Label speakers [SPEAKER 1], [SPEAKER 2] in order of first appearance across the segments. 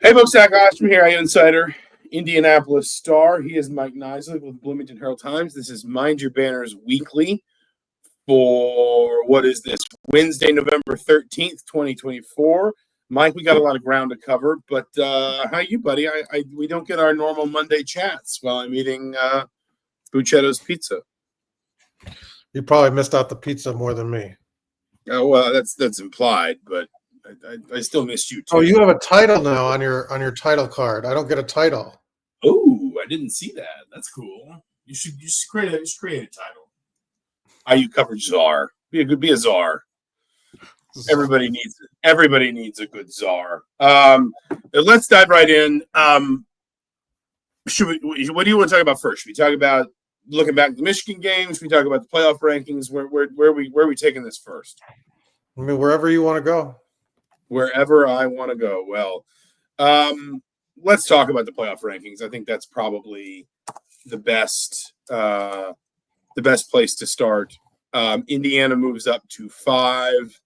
[SPEAKER 1] Hey, folks, Zach Osterman here, Insider, Indianapolis Star. He is Mike Niziolek with Bloomington Herald-Times. This is Mind Your Banners Weekly for, what is this, Wednesday, November 13th, 2024. Mike, we got a lot of ground to cover, but how you, buddy? We don't get our normal Monday chats while I'm eating Buccetto's pizza.
[SPEAKER 2] You probably missed out the pizza more than me.
[SPEAKER 1] Oh, well, that's implied, but I still missed you too.
[SPEAKER 2] Oh, you have a title now on your title card. I don't get a title.
[SPEAKER 1] Oh, I didn't see that. That's cool. You should create a title. IU coverage czar. Be a czar. Everybody needs a good czar. Let's dive right in. What do you want to talk about first? Should we talk about looking back at the Michigan games? Should we talk about the playoff rankings? Where are we taking this first?
[SPEAKER 2] I mean, wherever you want to go.
[SPEAKER 1] Wherever I want to go. Well, let's talk about the playoff rankings. I think that's probably the best place to start. Indiana moves up to 5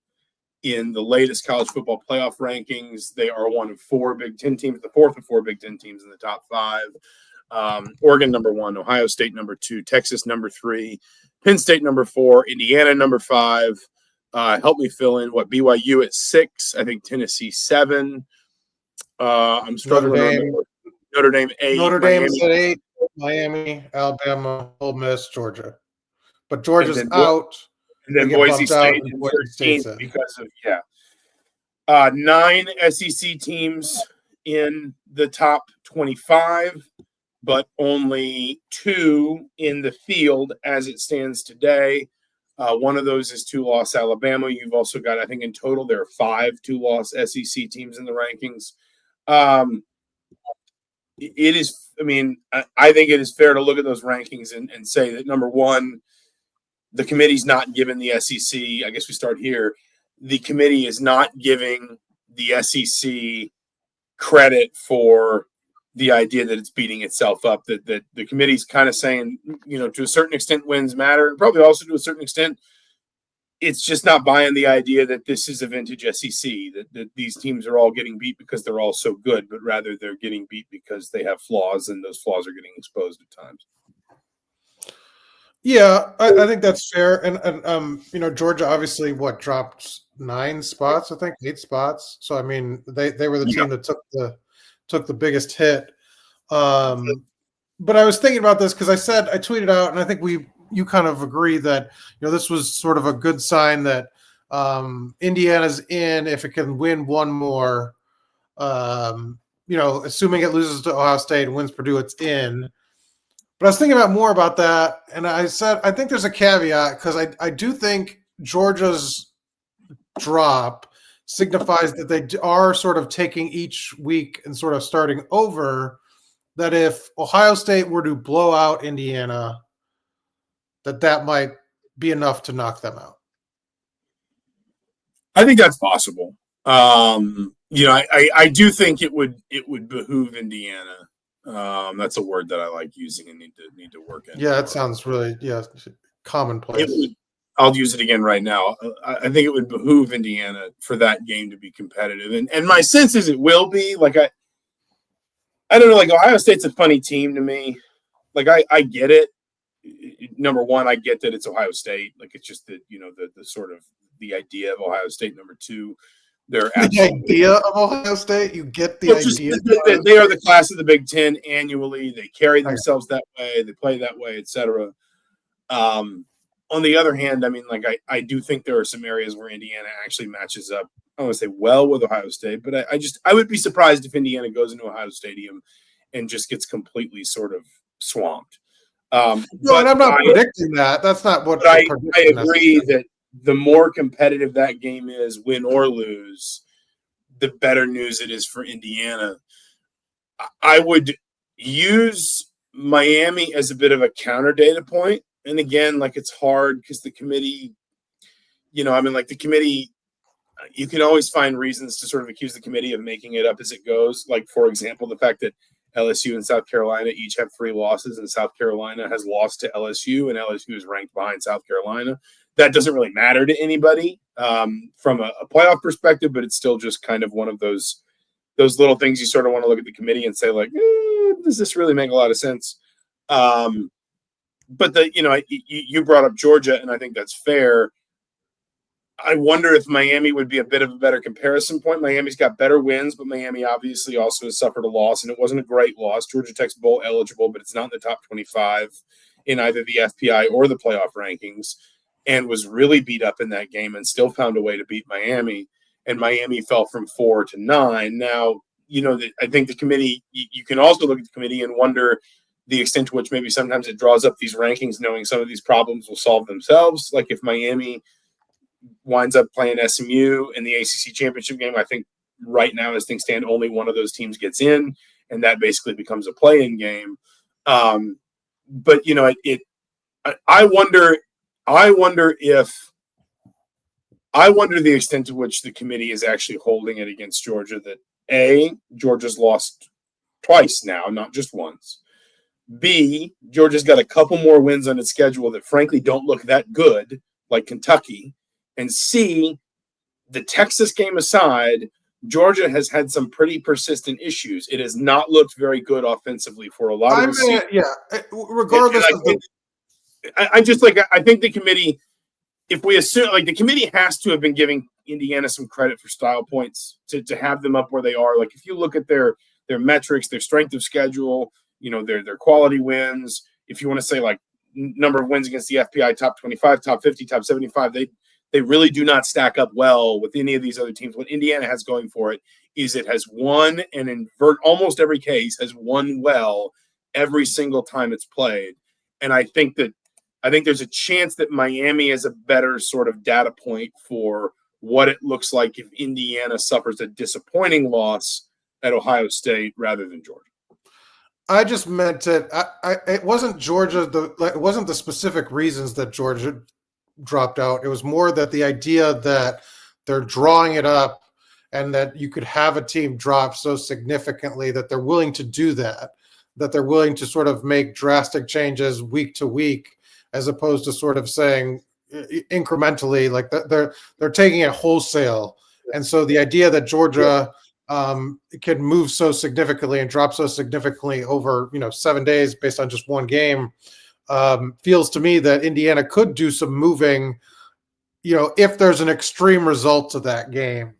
[SPEAKER 1] in the latest college football playoff rankings. They are one of 4 Big Ten teams, the fourth of 4 Big Ten teams in the top 5. Oregon number 1, Ohio State number 2, Texas number 3, Penn State number 4, Indiana number 5. Help me fill in BYU at 6. I think Tennessee 7. I'm struggling to remember. Notre Dame 8.
[SPEAKER 2] Notre Dame's at 8. Miami, Alabama, Ole Miss, Georgia. But Georgia's out.
[SPEAKER 1] And then Boise State in 13th because of 9 SEC teams in the top 25, but only 2 in the field as it stands today. One of those is 2-loss Alabama. You've also got, I think in total, there are 5 2-loss SEC teams in the rankings. It is, I think it is fair to look at those rankings and say that, number one, the committee's not given the SEC, I guess we start here, the committee is not giving the SEC credit for the idea that it's beating itself up, that the committee's kind of saying, to a certain extent wins matter, and probably also to a certain extent, it's just not buying the idea that this is a vintage SEC, that these teams are all getting beat because they're all so good, but rather they're getting beat because they have flaws, and those flaws are getting exposed at times.
[SPEAKER 2] Yeah, I think that's fair. And Georgia obviously dropped 9 spots, I think 8 spots. So they were the team that took the biggest hit. But I was thinking about this because I tweeted out, and I think you kind of agree that this was sort of a good sign that Indiana's in if it can win one more. Assuming it loses to Ohio State and wins Purdue, it's in. But I was thinking more about that, and I said I think there's a caveat because I do think Georgia's drop signifies that they are sort of taking each week and sort of starting over, that if Ohio State were to blow out Indiana, that might be enough to knock them out.
[SPEAKER 1] I think that's possible. I do think it would behoove Indiana. That's a word that I like using and need to work in.
[SPEAKER 2] Yeah, it sounds really commonplace.
[SPEAKER 1] I'll use it again right now. I think it would behoove Indiana for that game to be competitive, and my sense is it will be. I don't know. Ohio State's a funny team to me. I get it. Number one, I get that it's Ohio State. It's just that the sort of the idea of Ohio State. Number two, the
[SPEAKER 2] idea of Ohio State. You get the idea.
[SPEAKER 1] They are the class of the Big Ten annually. They carry themselves that way. They play that way, etc. On the other hand, I do think there are some areas where Indiana actually matches up. I don't want to say well with Ohio State, but I would be surprised if Indiana goes into Ohio Stadium and just gets completely sort of swamped.
[SPEAKER 2] And I'm not predicting that. That's not what
[SPEAKER 1] I agree that the more competitive that game is, win or lose, the better news it is for Indiana. I would use Miami as a bit of a counter data point. And again, it's hard because the committee, the committee, you can always find reasons to sort of accuse the committee of making it up as it goes. For example, the fact that LSU and South Carolina each have 3 losses, and South Carolina has lost to LSU, and LSU is ranked behind South Carolina. That doesn't really matter to anybody from a playoff perspective, but it's still just kind of one of those those little things you sort of want to look at the committee and say, like, does this really make a lot of sense? But you brought up Georgia, and I think that's fair. I wonder if Miami would be a bit of a better comparison point. Miami's got better wins, but Miami obviously also has suffered a loss, and it wasn't a great loss. Georgia Tech's bowl eligible, but it's not in the top 25 in either the FPI or the playoff rankings, and was really beat up in that game and still found a way to beat Miami. And Miami fell from 4 to 9. Now, I think the committee, you can also look at the committee and wonder the extent to which maybe sometimes it draws up these rankings knowing some of these problems will solve themselves. Like if Miami winds up playing SMU in the ACC championship game, I think right now as things stand, only one of those teams gets in, and that basically becomes a play-in game. But I wonder the extent to which the committee is actually holding it against Georgia. That Georgia's lost twice now, not just once. B, Georgia's got a couple more wins on its schedule that frankly don't look that good, like Kentucky. And C, the Texas game aside, Georgia has had some pretty persistent issues. It has not looked very good offensively for a lot of the season.
[SPEAKER 2] Yeah, regardless of
[SPEAKER 1] I think the committee, if we assume, like, the committee has to have been giving Indiana some credit for style points to have them up where they are. Like, if you look at their metrics, their strength of schedule, their quality wins, if you want to say, like, number of wins against the FPI top 25, top 50, top 75, they really do not stack up well with any of these other teams. What Indiana has going for it is it has won, and in almost every case has won well every single time it's played. And I think there's a chance that Miami is a better sort of data point for what it looks like if Indiana suffers a disappointing loss at Ohio State rather than Georgia.
[SPEAKER 2] I just meant it. It wasn't Georgia. It wasn't the specific reasons that Georgia dropped out. It was more that the idea that they're drawing it up and that you could have a team drop so significantly that they're willing to do that they're willing to sort of make drastic changes week to week, as opposed to sort of saying incrementally, like they're taking it wholesale. And so the idea that Georgia can move so significantly and drop so significantly over 7 days based on just one game feels to me that Indiana could do some moving, if there's an extreme result to that game,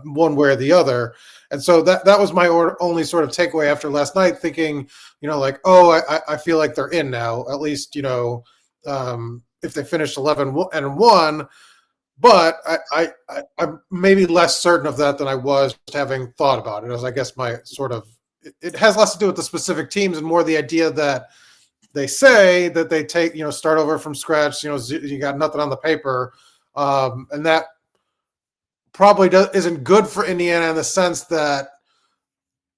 [SPEAKER 2] one way or the other. And so that was my only sort of takeaway after last night, thinking, I feel like they're in now, at least, if they finished 11-1. But I'm maybe less certain of that than I was having thought about it. As I guess my sort of, it has less to do with the specific teams and more the idea that they say that they take, start over from scratch, you got nothing on the paper. And that probably isn't good for Indiana in the sense that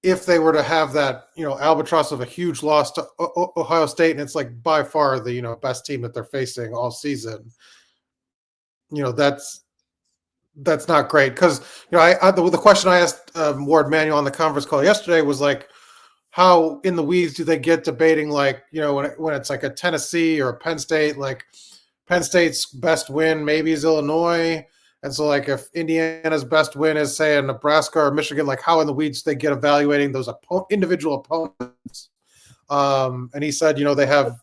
[SPEAKER 2] if they were to have that, albatross of a huge loss to Ohio State, and it's like by far the, best team that they're facing all season, that's not great. Because, the question I asked Ward Manuel on the conference call yesterday was like, how in the weeds do they get debating, like, when it's like a Tennessee or a Penn State, like Penn State's best win maybe is Illinois. And so, like, if Indiana's best win is, say, a Nebraska or Michigan, like, how in the weeds do they get evaluating those individual opponents? And he said, they have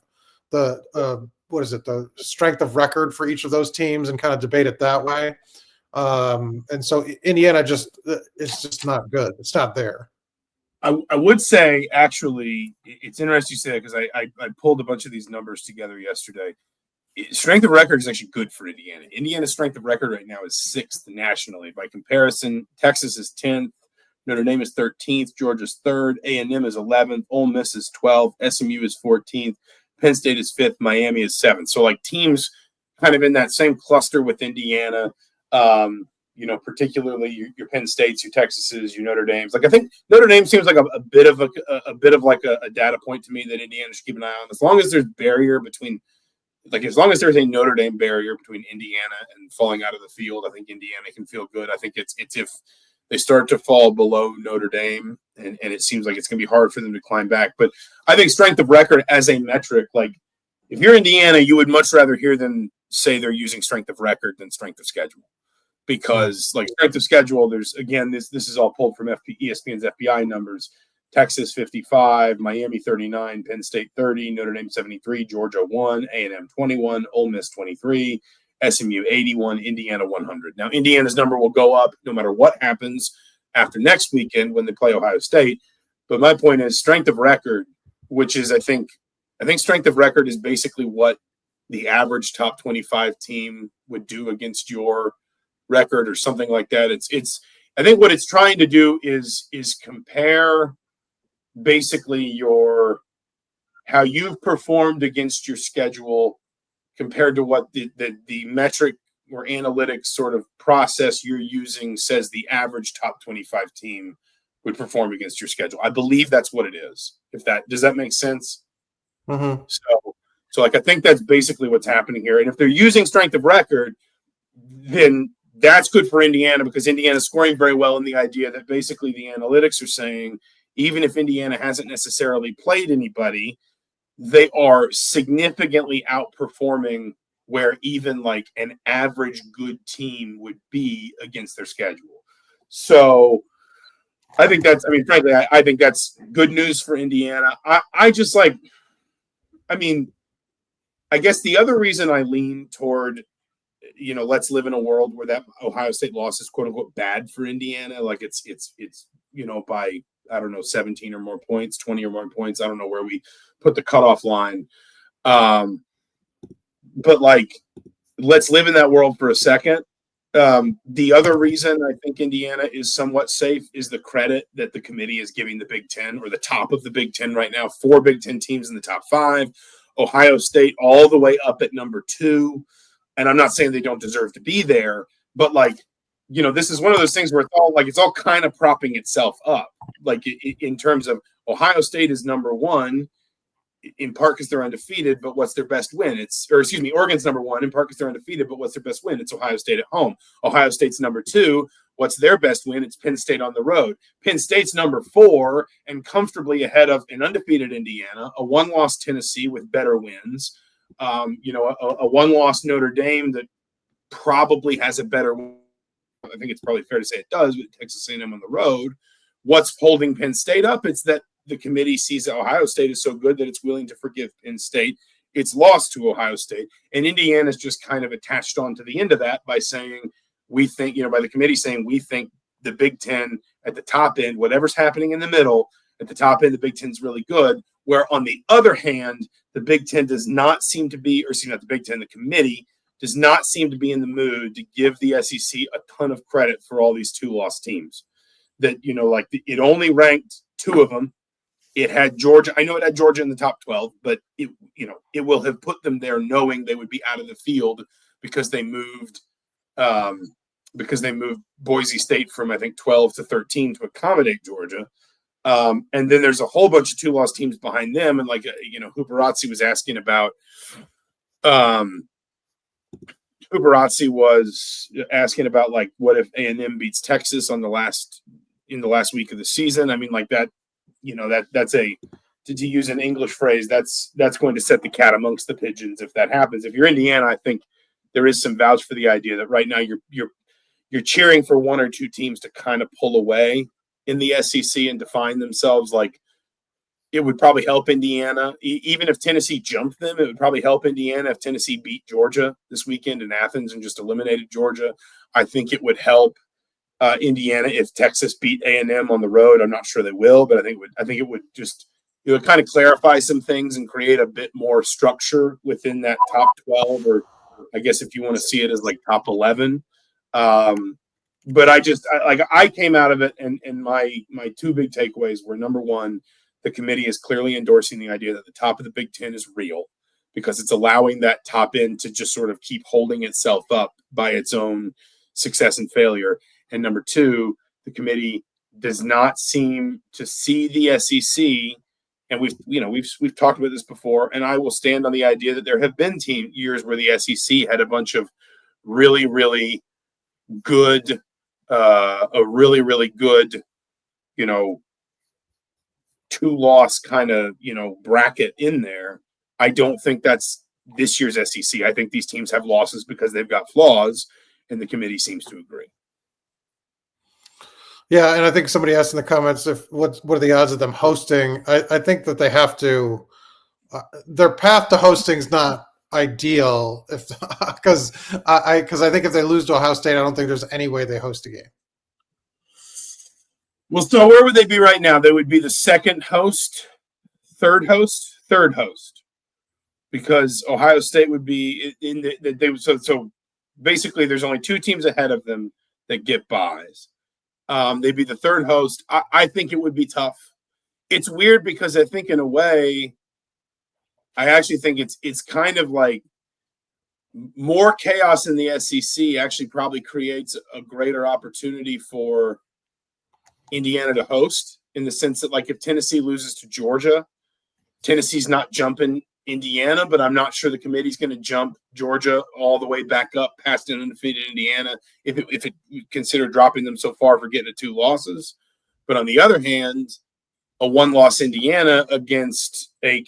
[SPEAKER 2] the the strength of record for each of those teams and kind of debate it that way. And so Indiana it's just not good. It's not there.
[SPEAKER 1] I would say, actually, it's interesting you say that because I pulled a bunch of these numbers together yesterday. Strength of record is actually good for Indiana. Indiana's strength of record right now is 6th nationally. By comparison, Texas is 10th, Notre Dame is 13th, Georgia's 3rd, A&M is 11th, Ole Miss is 12th, SMU is 14th, Penn State is 5th, Miami is 7th. So, like, teams kind of in that same cluster with Indiana, particularly your Penn States, your Texases, your Notre Dames. Like, I think Notre Dame seems like a bit of a data point to me that Indiana should keep an eye on. As long as there's barrier between, like, as long as there's a Notre Dame barrier between Indiana and falling out of the field, I think Indiana can feel good. I think it's if they start to fall below Notre Dame, and it seems like it's going to be hard for them to climb back. But I think strength of record as a metric, like, if you're Indiana, you would much rather hear them say they're using strength of record than strength of schedule. because like strength of schedule, there's again this is all pulled from ESPN's FBI numbers. Texas 55, Miami 39, Penn State 30, Notre Dame 73, Georgia 1, A&M 21, Ole Miss 23, SMU 81, Indiana 100. Now Indiana's number will go up no matter what happens after next weekend when they play Ohio State. But my point is strength of record, which is I think strength of record is basically what the average top 25 team would do against your record or something like that. It's I think what it's trying to do is compare basically how you've performed against your schedule compared to what the metric or analytics sort of process you're using says the average top 25 team would perform against your schedule. I believe that's what it is. Does that make sense?
[SPEAKER 2] Mm-hmm.
[SPEAKER 1] So like I think that's basically what's happening here. And if they're using strength of record, then that's good for Indiana because Indiana's scoring very well in the idea that basically the analytics are saying even if Indiana hasn't necessarily played anybody, they are significantly outperforming where even like an average good team would be against their schedule. So I think frankly, I think that's good news for Indiana. I guess the other reason I lean toward, let's live in a world where that Ohio State loss is quote unquote bad for Indiana. Like it's by, I don't know, 17 or more points, 20 or more points. I don't know where we put the cutoff line. But like, let's live in that world for a second. The other reason I think Indiana is somewhat safe is the credit that the committee is giving the Big Ten or the top of the Big Ten right now. 4 Big Ten teams in the top 5, Ohio State all the way up at number 2. And I'm not saying they don't deserve to be there, but like, this is one of those things where it's all kind of propping itself up. Like in terms of Ohio State is number 1 in part because they're undefeated, but what's their best win? Oregon's number 1 in part because they're undefeated, but what's their best win? It's Ohio State at home. Ohio State's number 2. What's their best win? It's Penn State on the road. Penn State's number 4 and comfortably ahead of an undefeated Indiana, a 1-loss Tennessee with better wins, a 1-loss Notre Dame that probably has a better win. I think it's probably fair to say it does, with Texas A&M on the road. What's holding Penn State up? It's that the committee sees that Ohio State is so good that it's willing to forgive Penn State its loss to Ohio State. And Indiana's just kind of attached on to the end of that by saying, we think, by the committee saying, we think the Big Ten at the top end, whatever's happening in the middle, at the top end, the Big Ten's really good. Where on the other hand, the Big Ten does not seem to be, not the Big Ten, the committee does not seem to be in the mood to give the SEC a ton of credit for all these 2-loss teams. That, it only ranked 2 of them. It had Georgia. I know it had Georgia in the top 12, but it will have put them there knowing they would be out of the field because they moved Boise State from, I think, 12 to 13 to accommodate Georgia. And then there's a whole bunch of 2-loss teams behind them. And Hooperazzi was asking about, like, what if A&M beats Texas in the last week of the season? I mean, like that, that's to use an English phrase, that's going to set the cat amongst the pigeons if that happens. If you're Indiana, I think there is some vouch for the idea that right now you're cheering for 1 or 2 teams to kind of pull away in the SEC and define themselves. Like, it would probably help Indiana. Even if Tennessee jumped them, it would probably help Indiana if Tennessee beat Georgia this weekend in Athens and just eliminated Georgia. I think it would help Indiana if Texas beat A&M on the road. I'm not sure they will, but I think it would kind of clarify some things and create a bit more structure within that top 12, or I guess if you want to see it as like top 11. But I came out of it and my 2 big takeaways were, number 1, the committee is clearly endorsing the idea that the top of the Big Ten is real because it's allowing that top end to just sort of keep holding itself up by its own success and failure. And number 2, the committee does not seem to see the SEC. And we've talked about this before, and I will stand on the idea that there have been years where the SEC had a bunch of really, really good, really good, 2-loss kind of, bracket in there. I don't think that's this year's SEC. I think these teams have losses because they've got flaws, and the committee seems to agree.
[SPEAKER 2] Yeah, and I think somebody asked in the comments what are the odds of them hosting? I think that they have to. Their path to hosting is not ideal because I think if they lose to Ohio State, I don't think there's any way they host a game.
[SPEAKER 1] Well, so where would they be right now? They would be the second host, third host, because Ohio State would be in the so basically there's only two teams ahead of them that get buys. They'd be the third host. I think it would be tough. It's weird because I think in a way, I actually think it's kind of like more chaos in the SEC actually probably creates a greater opportunity for Indiana to host, in the sense that, like, if Tennessee loses to Georgia, Tennessee's not jumping Indiana, but I'm not sure the committee's going to jump Georgia all the way back up past an undefeated Indiana if it consider dropping them so far for getting to 2 losses. But on the other hand, a 1-loss Indiana against a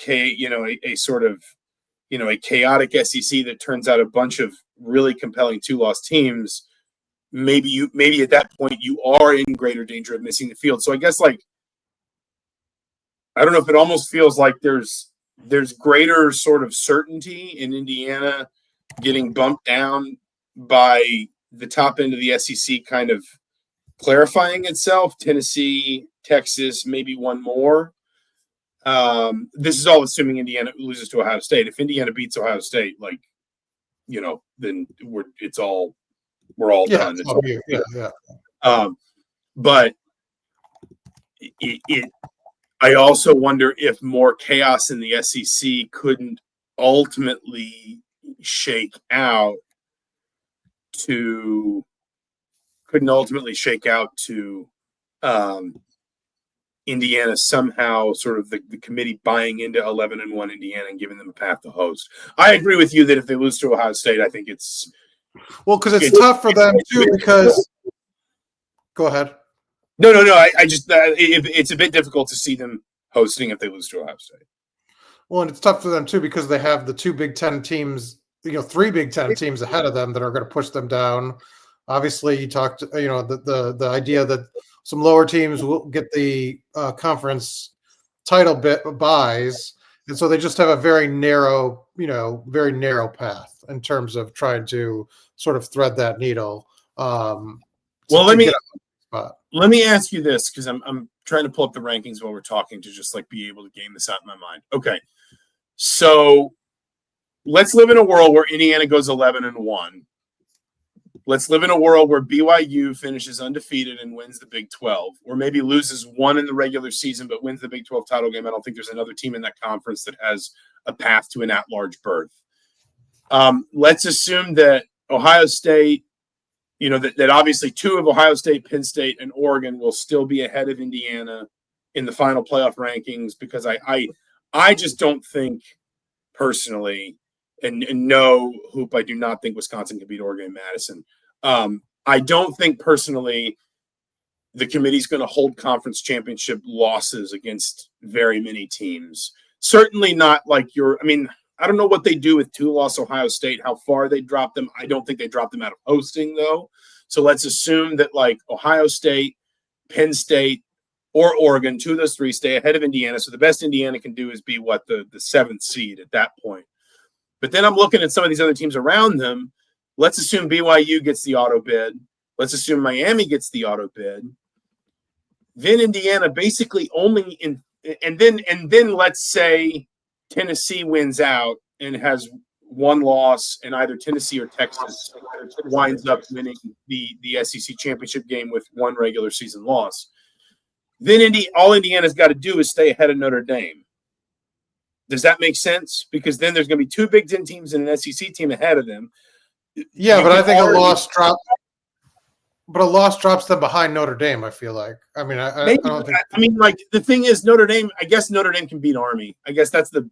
[SPEAKER 1] sort of, a chaotic SEC that turns out a bunch of really compelling 2-loss teams, maybe at that point you are in greater danger of missing the field. So I guess, like, I don't know if it almost feels like there's greater sort of certainty in Indiana getting bumped down by the top end of the SEC kind of clarifying itself. Tennessee, Texas, maybe one more. This is all assuming Indiana loses to Ohio State. If Indiana beats Ohio State, then we're all done. But I also wonder if more chaos in the SEC couldn't ultimately shake out to Indiana somehow, sort of the committee buying into 11-1 Indiana and giving them a path to host. I agree with you that if they lose to Ohio State, I think it's
[SPEAKER 2] because it's tough for them too. Because go ahead.
[SPEAKER 1] No. I just it's a bit difficult to see them hosting if they lose to Ohio State.
[SPEAKER 2] Well, and it's tough for them too because they have the 2 Big Ten teams, 3 Big Ten teams ahead of them that are going to push them down. Obviously, you talked, the idea that some lower teams will get the conference title buys, and so they just have a very narrow path in terms of trying to sort of thread that needle.
[SPEAKER 1] Let me ask you this, because I'm trying to pull up the rankings while we're talking to just like be able to game this out in my mind. Okay, so let's live in a world where Indiana goes 11-1. Let's live in a world where BYU finishes undefeated and wins the Big 12, or maybe loses one in the regular season but wins the Big 12 title game. I don't think there's another team in that conference that has a path to an at-large berth. Let's assume that Ohio State, that obviously 2 of Ohio State, Penn State, and Oregon will still be ahead of Indiana in the final playoff rankings, because I just don't think personally, and no, Hoop, I do not think Wisconsin can beat Oregon and Madison. I don't think personally the committee's going to hold conference championship losses against very many teams. Certainly not like I don't know what they do with 2-loss Ohio State, how far they drop them. I don't think they drop them out of hosting, though. So let's assume that, like, Ohio State, Penn State, or Oregon, 2 of those 3 stay ahead of Indiana. So the best Indiana can do is be the 7th seed at that point. But then I'm looking at some of these other teams around them. Let's assume BYU gets the auto bid. Let's assume Miami gets the auto bid. Then Indiana basically only and then let's say Tennessee wins out and has 1 loss, and either Tennessee or Texas winds up winning the SEC championship game with 1 regular season loss. Then all Indiana's got to do is stay ahead of Notre Dame. Does that make sense? Because then there's going to be 2 Big Ten teams and an SEC team ahead of them.
[SPEAKER 2] Yeah, but I think a loss drops them behind Notre Dame, I feel like. I mean, I don't think.
[SPEAKER 1] I mean, like, the thing is, Notre Dame. I guess Notre Dame can beat Army. I guess that's the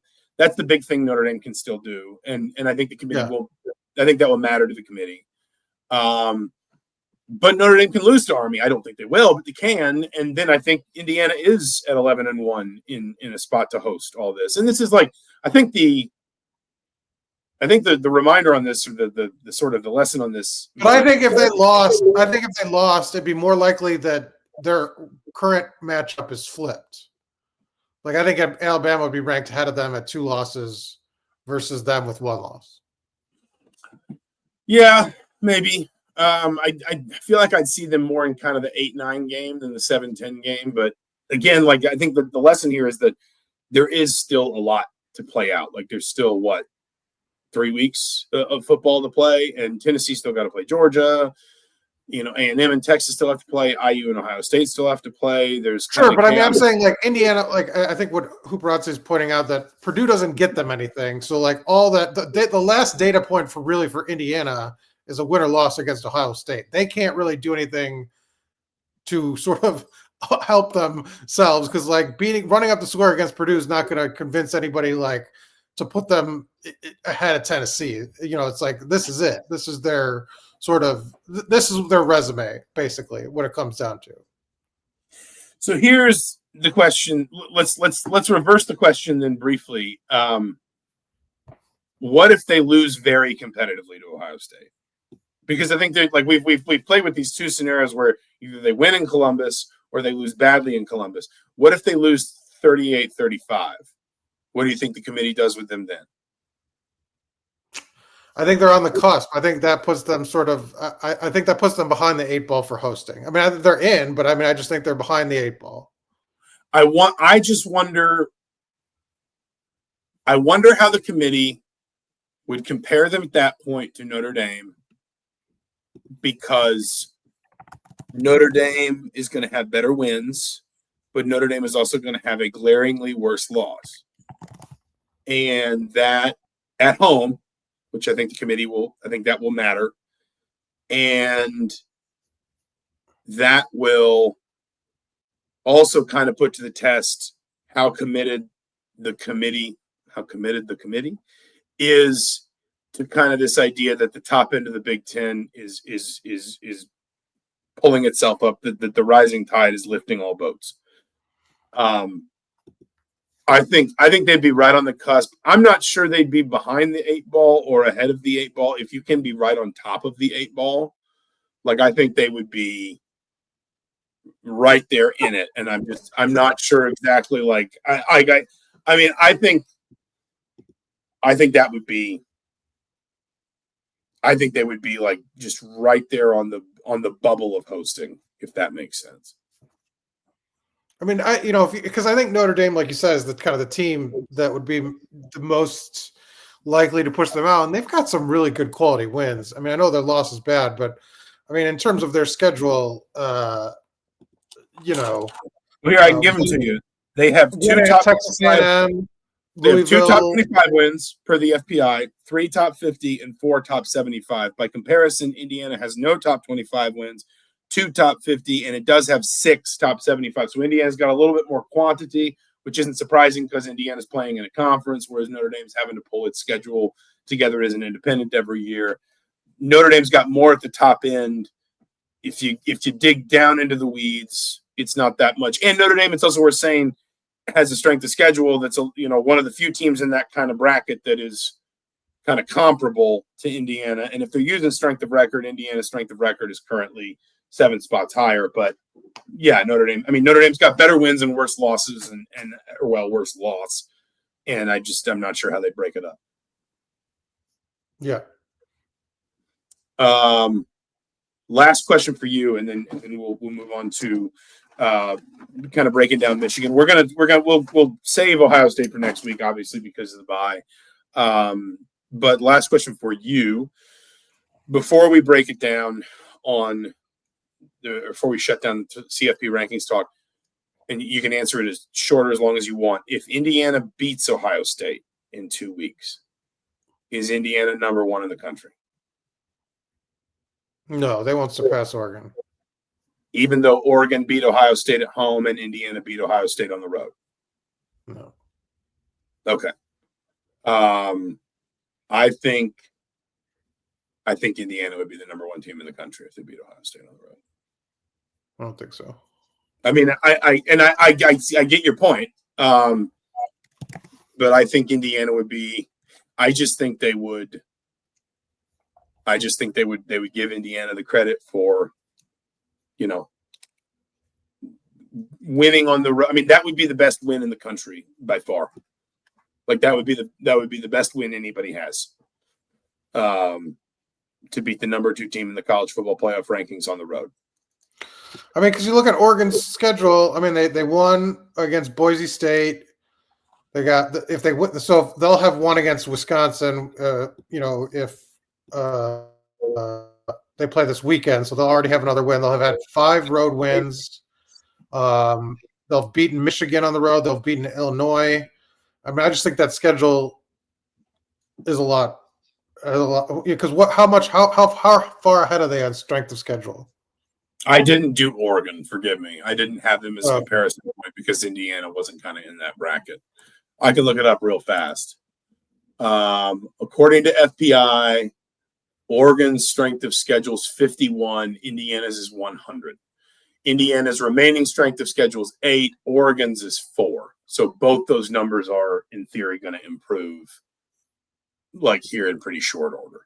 [SPEAKER 1] big thing Notre Dame can still do, and I think the committee will. I think that will matter to the committee. But Notre Dame can lose to Army. I don't think they will, but they can. And then I think Indiana is at 11-1 in a spot to host all this. And this is like, I think I think the reminder on this, or the sort of the lesson on this.
[SPEAKER 2] But I think if they lost, it'd be more likely that their current matchup is flipped. Like I think Alabama would be ranked ahead of them at 2 losses versus them with 1 loss.
[SPEAKER 1] Yeah, maybe. I feel like I'd see them more in kind of the 8-9 game than the 7-10 game. But again, like I think the lesson here is that there is still a lot to play out. Like there's still 3 weeks of football to play, and Tennessee still got to play Georgia. A&M and Texas still have to play. IU and Ohio State still have to play. There's
[SPEAKER 2] sure, but I mean, I'm saying like Indiana. Like I think what Hooperazzi is pointing out that Purdue doesn't get them anything. So like all that the last data point for Indiana is a win or loss against Ohio State. They can't really do anything to sort of help themselves because like running up the score against Purdue is not going to convince anybody like to put them ahead of Tennessee. It's like this is it. This is their resume, basically, what it comes down to.
[SPEAKER 1] So here's the question. Let's reverse the question then briefly. What if they lose very competitively to Ohio State? Because I think like we've played with these 2 scenarios where either they win in Columbus or they lose badly in Columbus. What if they lose 38-35? What do you think the committee does with them then?
[SPEAKER 2] I think they're on the cusp. I think that puts them I think that puts them behind the 8 ball for hosting. I mean, they're in, but I just think they're behind the 8 ball.
[SPEAKER 1] I wonder how the committee would compare them at that point to Notre Dame, because Notre Dame is going to have better wins, but Notre Dame is also going to have a glaringly worse loss. And that at home, which I think the committee that will matter. And that will also kind of put to the test how committed the committee is to kind of this idea that the top end of the Big Ten is pulling itself up, that the rising tide is lifting all boats. I think they'd be right on the cusp. I'm not sure they'd be behind the 8 ball or ahead of the 8 ball. If you can be right on top of the 8 ball, like I think they would be right there in it. And I'm not sure exactly. Like I think that would be. I think they would be like just right there on the bubble of hosting, if that makes sense.
[SPEAKER 2] I mean, because I think Notre Dame, like you said, is the kind of the team that would be the most likely to push them out, and they've got some really good quality wins. I mean, I know their loss is bad, but I mean, in terms of their schedule,
[SPEAKER 1] Well, here I can give them to you. They have 2 top
[SPEAKER 2] Texas A&M,
[SPEAKER 1] they have 2 top 25 wins per the FPI, 3 top 50, and 4 top 75. By comparison, Indiana has no top 25 wins, 2 top 50, and it does have 6 top 75. So Indiana's got a little bit more quantity, which isn't surprising because Indiana's playing in a conference, whereas Notre Dame's having to pull its schedule together as an independent every year. Notre Dame's got more at the top end. If you dig down into the weeds, it's not that much. And Notre Dame, it's also worth saying, has a strength of schedule that's one of the few teams in that kind of bracket that is kind of comparable to Indiana. And if they're using strength of record, Indiana's strength of record is currently 7 spots higher. But yeah, Notre Dame's got better wins and worse losses worse loss. And I'm not sure how they break it up.
[SPEAKER 2] Yeah.
[SPEAKER 1] Last question for you, and then we'll move on to kind of breaking down Michigan. We'll save Ohio State for next week, obviously, because of the bye. But last question for you, before we break it down before we shut down the CFP rankings talk, and you can answer it as short or as long as you want. If Indiana beats Ohio State in 2 weeks, is Indiana number 1 in the country?
[SPEAKER 2] No, they won't surpass Oregon.
[SPEAKER 1] Even though Oregon beat Ohio State at home and Indiana beat Ohio State on the road?
[SPEAKER 2] No.
[SPEAKER 1] Okay. I think Indiana would be the number 1 team in the country if they beat Ohio State on the road.
[SPEAKER 2] I don't think so.
[SPEAKER 1] I mean, I get your point, but I think Indiana would be. I just think they would. I just think they would give Indiana the credit for, winning on the road. I mean, that would be the best win in the country by far. Like that would be the best win anybody has. To beat the number 2 team in the college football playoff rankings on the road.
[SPEAKER 2] I mean, because you look at Oregon's schedule. I mean, they won against Boise State. They got if they win, so they'll have one against Wisconsin. If they play this weekend, so they'll already have another win. They'll have had 5 road wins. They'll beaten Michigan on the road. They'll beaten Illinois. I mean, I just think that schedule is a lot because how far ahead are they on strength of schedule?
[SPEAKER 1] I didn't do Oregon. Forgive me. I didn't have them as a comparison point because Indiana wasn't kind of in that bracket. I can look it up real fast. According to FPI, Oregon's strength of schedule is 51. Indiana's is 100. Indiana's remaining strength of schedule is 8. Oregon's is 4. So both those numbers are, in theory, going to improve, like here in pretty short order.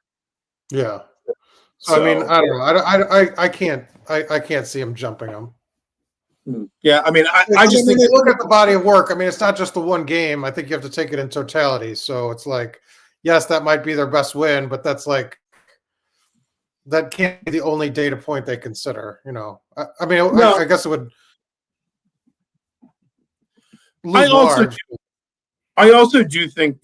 [SPEAKER 2] Yeah. So I mean, I don't know. I can't see him jumping them.
[SPEAKER 1] Yeah, I mean, I just think
[SPEAKER 2] they look at the body of work. I mean, it's not just the one game. I think you have to take it in totality. So it's like, yes, that might be their best win, but that can't be the only data point they consider. I mean, no. I guess it would.
[SPEAKER 1] I also do think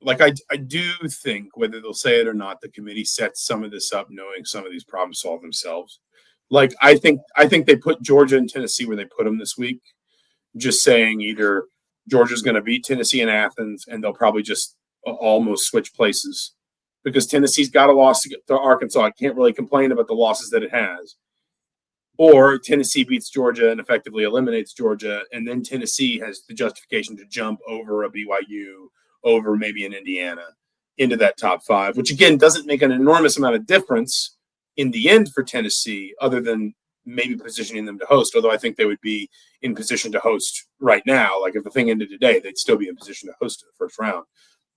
[SPEAKER 1] I do think, whether they'll say it or not, the committee sets some of this up knowing some of these problems solve themselves. Like I think they put Georgia and Tennessee where they put them this week, just saying either Georgia's going to beat Tennessee in Athens and they'll probably just almost switch places because Tennessee's got a loss to Arkansas. I can't really complain about the losses that it has. Or Tennessee beats Georgia and effectively eliminates Georgia, and then Tennessee has the justification to jump over a BYU, over maybe an Indiana, into that top 5, which again doesn't make an enormous amount of difference in the end for Tennessee, other than maybe positioning them to host, although I think they would be in position to host right now. Like if the thing ended today, they'd still be in position to host in the first round.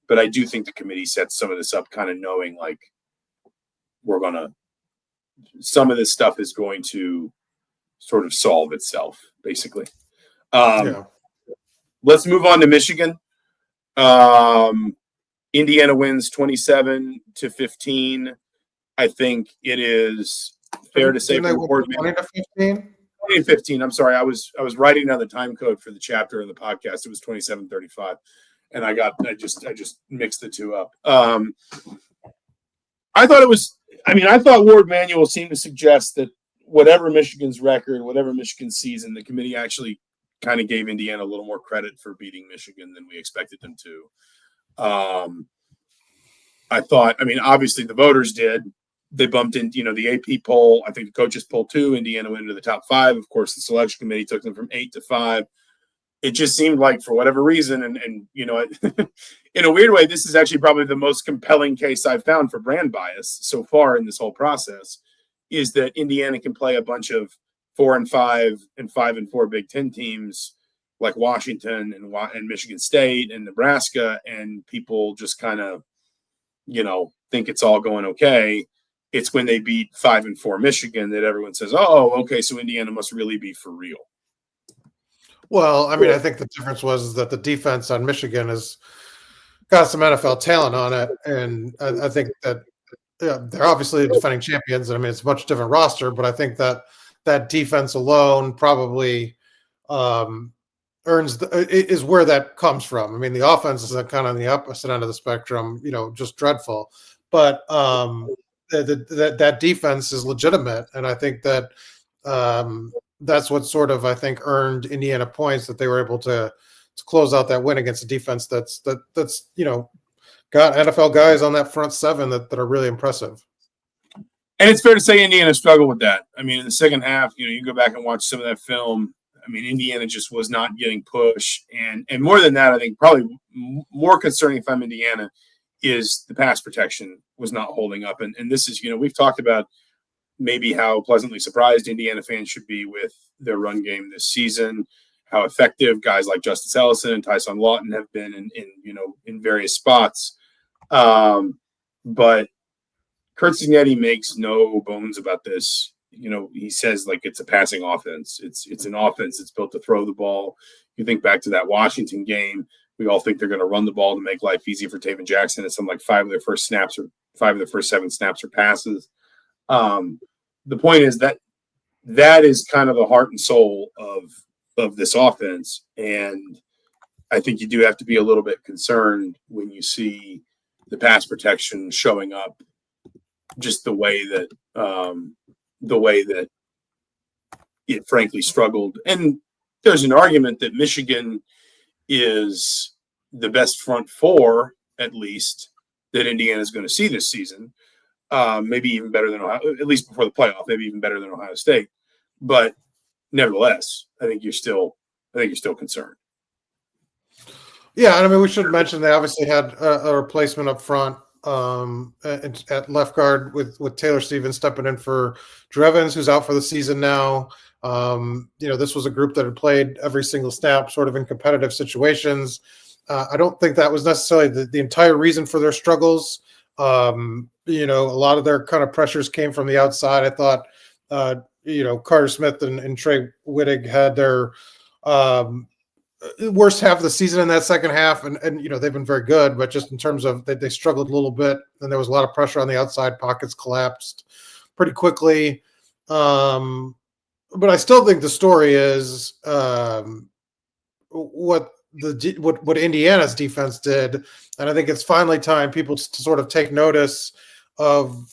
[SPEAKER 1] But I do think the committee sets some of this up kind of knowing like some of this stuff is going to sort of solve itself, basically. Let's move on to Michigan. Indiana wins 27-15. I think it is fair to say
[SPEAKER 2] for Ward 20-15.
[SPEAKER 1] 20-15. I'm sorry, I was writing down the time code for the chapter in the podcast. It was 27-35, and I just mixed the two up. I thought Ward Manuel seemed to suggest that whatever Michigan's record, whatever Michigan's season, the committee actually kind of gave Indiana a little more credit for beating Michigan than we expected them to. Obviously the voters did. They bumped in, the AP poll. I think the coaches poll too. Indiana went into the top 5. Of course, the selection committee took them from 8 to 5. It just seemed like, for whatever reason, and in a weird way, this is actually probably the most compelling case I've found for brand bias so far in this whole process, is that Indiana can play a bunch of 4-5 and 5-4 Big Ten teams like Washington and Michigan State and Nebraska, and people just kind of, think it's all going okay. It's when they beat 5-4 Michigan that everyone says, "Oh, okay, so Indiana must really be for real."
[SPEAKER 2] Well, I mean, I think the difference was that the defense on Michigan has got some NFL talent on it, and I think that they're obviously the defending champions. I mean, it's a much different roster, but I think that defense alone probably is where that comes from. I mean, the offense is kind of on the opposite end of the spectrum, just dreadful. But that defense is legitimate, and I think that that's what sort of, I think, earned Indiana points, that they were able to close out that win against a defense that's got NFL guys on that front 7 that are really impressive.
[SPEAKER 1] And it's fair to say Indiana struggled with that. I mean, in the second half, you can go back and watch some of that film. I mean, Indiana just was not getting push. And more than that, I think probably more concerning if I'm Indiana is the pass protection was not holding up. And this is, we've talked about maybe how pleasantly surprised Indiana fans should be with their run game this season, how effective guys like Justice Ellison and Tyson Lawton have been in various spots. But Curt Cignetti makes no bones about this. He says like it's a passing offense. It's an offense that's built to throw the ball. You think back to that Washington game. We all think they're going to run the ball to make life easy for Taven Jackson. It's something like 5 of their first 7 snaps or passes. The point is that is kind of the heart and soul of this offense. And I think you do have to be a little bit concerned when you see the pass protection showing up just the way that it frankly struggled. And there's an argument that Michigan is the best front four, at least, that Indiana is going to see this season. Maybe even better than Ohio, at least before the playoff, maybe even better than Ohio State. But nevertheless, I think you're still concerned.
[SPEAKER 2] Yeah, and I mean, we should mention they obviously had a replacement up front at left guard with Taylor Stevens stepping in for Drew Evans, who's out for the season now. This was a group that had played every single snap sort of in competitive situations. I don't think that was necessarily the entire reason for their struggles. A lot of their kind of pressures came from the outside. I thought, Carter Smith and Trey Wittig had their worst half of the season in that second half. And they've been very good, but just in terms of they struggled a little bit. And there was a lot of pressure on the outside. Pockets collapsed pretty quickly. But I still think the story is what Indiana's defense did, and I think it's finally time people to sort of take notice of.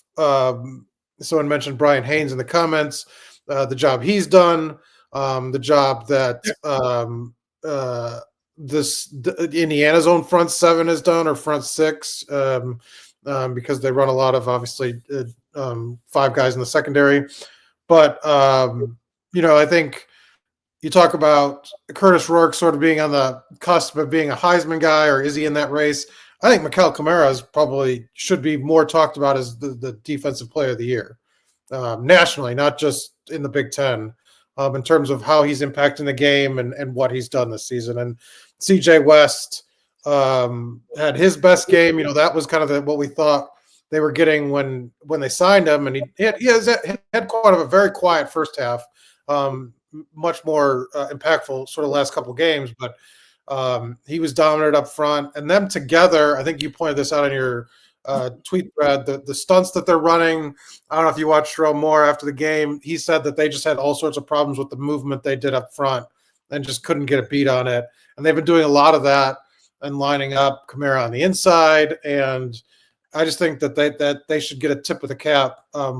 [SPEAKER 2] Someone mentioned Brian Haynes in the comments, the job he's done, the job that Indiana's own front seven has done, or front six, because they run a lot of obviously 5 guys in the secondary, but. I think you talk about Curtis Rourke sort of being on the cusp of being a Heisman guy, or is he in that race? I think Mikel Kamara should be more talked about as the defensive player of the year nationally, not just in the Big Ten, in terms of how he's impacting the game and what he's done this season. And CJ West had his best game. That was kind of what we thought they were getting when they signed him, and he had quite a very quiet first half. Much more impactful sort of last couple of games, but he was dominant up front. And them together, I think you pointed this out in your tweet thread, the stunts that they're running. I don't know if you watched Jerome Moore after the game. He said that they just had all sorts of problems with the movement they did up front and just couldn't get a beat on it. And they've been doing a lot of that and lining up Kamara on the inside. And I just think that they should get a tip of the cap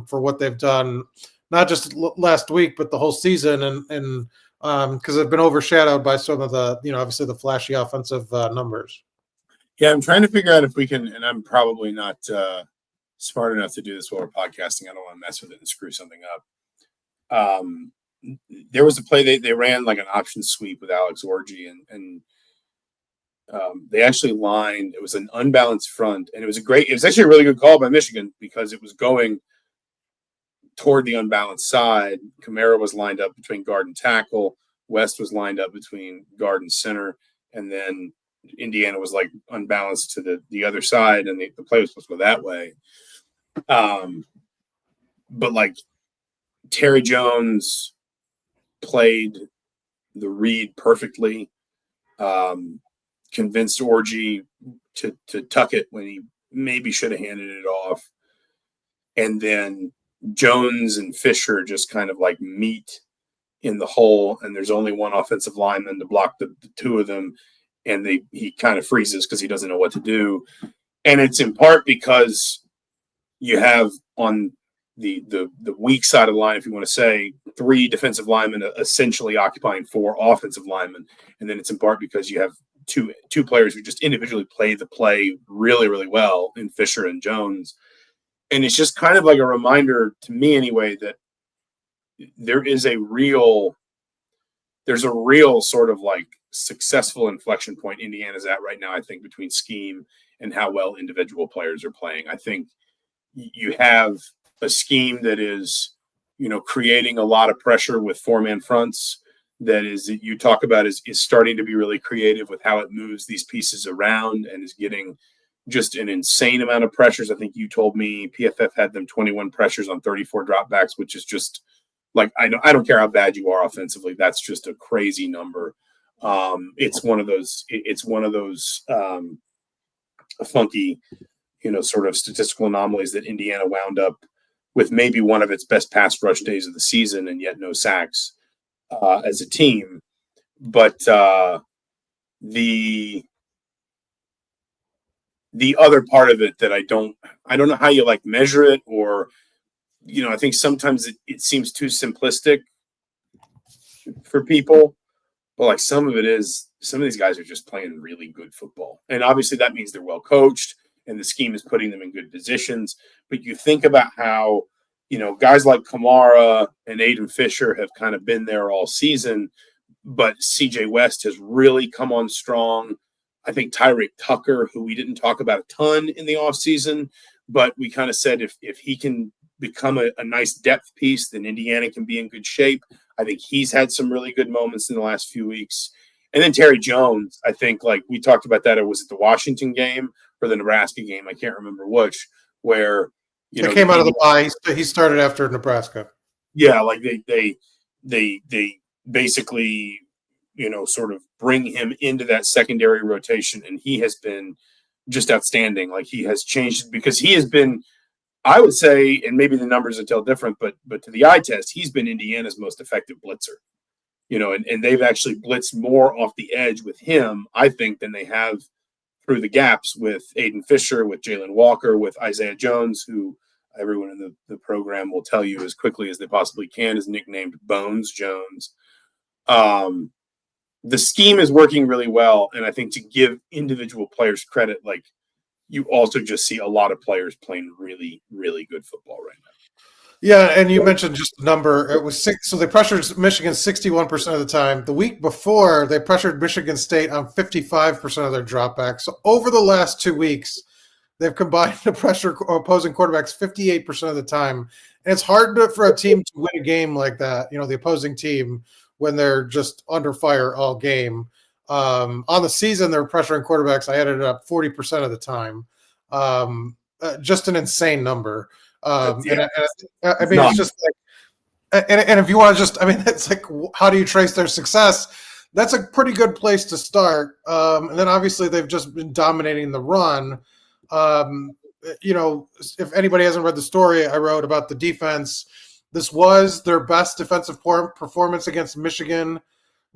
[SPEAKER 2] for what they've done, not just last week, but the whole season, and because they've been overshadowed by some of the, obviously the flashy offensive numbers.
[SPEAKER 1] Yeah, I'm trying to figure out if we can, and I'm probably not smart enough to do this while we're podcasting. I don't want to mess with it and screw something up. There was a play they ran like an option sweep with Alex Orji, and they actually lined. It was an unbalanced front, and it was actually a really good call by Michigan because it was going toward the unbalanced side. Kamara was lined up between guard and tackle. West was lined up between guard and center. And then Indiana was like unbalanced to the other side, and the play was supposed to go that way. But like Terry Jones played the read perfectly, convinced Orji to tuck it when he maybe should have handed it off. And then Jones and Fisher just kind of like meet in the hole, and there's only one offensive lineman to block the 2 of them, and he kind of freezes because he doesn't know what to do. And it's in part because you have on the weak side of the line, if you want to say, 3 defensive linemen essentially occupying 4 offensive linemen, and then it's in part because you have two players who just individually play the play really, really well in Fisher and Jones. And it's just kind of like a reminder to me anyway that there's a real sort of like successful inflection point Indiana's at right now, I think, between scheme and how well individual players are playing. I think you have a scheme that is, creating a lot of pressure with 4-man fronts that you talk about is starting to be really creative with how it moves these pieces around and is getting just an insane amount of pressures. I think you told me PFF had them 21 pressures on 34 dropbacks, which is just like, I don't care how bad you are offensively. That's just a crazy number. It's one of those funky, sort of statistical anomalies that Indiana wound up with maybe one of its best pass rush days of the season and yet no sacks as a team. But the other part of it that I don't know how you like measure it, or, I think sometimes it seems too simplistic for people, but like some of these guys are just playing really good football. And obviously that means they're well coached and the scheme is putting them in good positions. But you think about how, guys like Kamara and Aiden Fisher have kind of been there all season, but CJ West has really come on strong. I think Tyreek Tucker, who we didn't talk about a ton in the offseason, but we kind of said if he can become a nice depth piece, then Indiana can be in good shape. I think he's had some really good moments in the last few weeks. And then Terry Jones, I think, like we talked about that. It was at the Washington game or the Nebraska game. I can't remember which, where,
[SPEAKER 2] He came out of the bye. He started after Nebraska.
[SPEAKER 1] Yeah. Like they basically, sort of bring him into that secondary rotation. And he has been just outstanding. Like he has changed because he has been, I would say, and maybe the numbers will tell different, but to the eye test, he's been Indiana's most effective blitzer. And they've actually blitzed more off the edge with him, I think, than they have through the gaps with Aiden Fisher, with Jalen Walker, with Isaiah Jones, who everyone in the program will tell you as quickly as they possibly can is nicknamed Bones Jones. The scheme is working really well, and I think to give individual players credit, like you also just see a lot of players playing really, really good football right now.
[SPEAKER 2] Yeah, and you mentioned just the number. It was 6, so they pressured Michigan 61% of the time. The week before, they pressured Michigan State on 55% of their dropbacks. So over the last 2 weeks, they've combined to pressure opposing quarterbacks 58% of the time. And it's hard for a team to win a game like that, the opposing team, when they're just under fire all game. On the season, they're pressuring quarterbacks. I added it up 40% of the time. Just an insane number. I mean, it's just like, and if you want to just, it's like, how do you trace their success? That's a pretty good place to start. And then obviously they've just been dominating the run. If anybody hasn't read the story I wrote about the defense, this was their best defensive performance against Michigan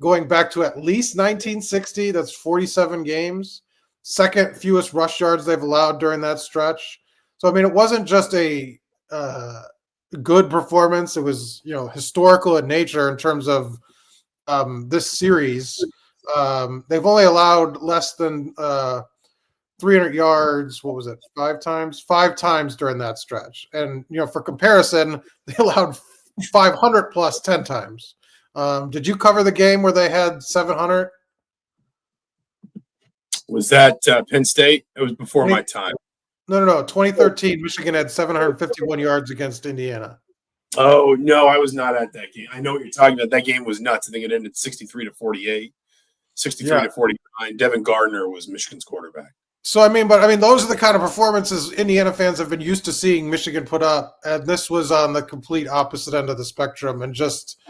[SPEAKER 2] going back to at least 1960. That's 47 games. Second fewest rush yards they've allowed during that stretch. So, it wasn't just a good performance. It was, historical in nature in terms of this series. They've only allowed less than 300 yards. What was it? 5 times? 5 times during that stretch. And, for comparison, they allowed 500 plus 10 times. Did you cover the game where they had 700?
[SPEAKER 1] Was that Penn State? It was before my time.
[SPEAKER 2] No. 2013, Michigan had 751 yards against Indiana.
[SPEAKER 1] Oh, no, I was not at that game. I know what you're talking about. That game was nuts. I think it ended 63-48, 63-49. Devin Gardner was Michigan's quarterback.
[SPEAKER 2] So, those are the kind of performances Indiana fans have been used to seeing Michigan put up. And this was on the complete opposite end of the spectrum. And just,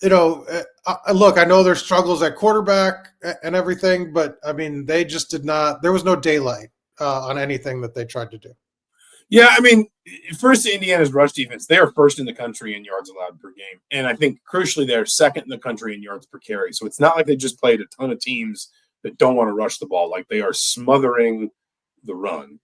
[SPEAKER 2] look, I know there's struggles at quarterback and everything, but, they just did not – there was no daylight on anything that they tried to do.
[SPEAKER 1] Yeah, first, Indiana's rush defense, they are first in the country in yards allowed per game. And I think, crucially, they're second in the country in yards per carry. So it's not like they just played a ton of teams that don't want to rush the ball. Like, they are smothering the run.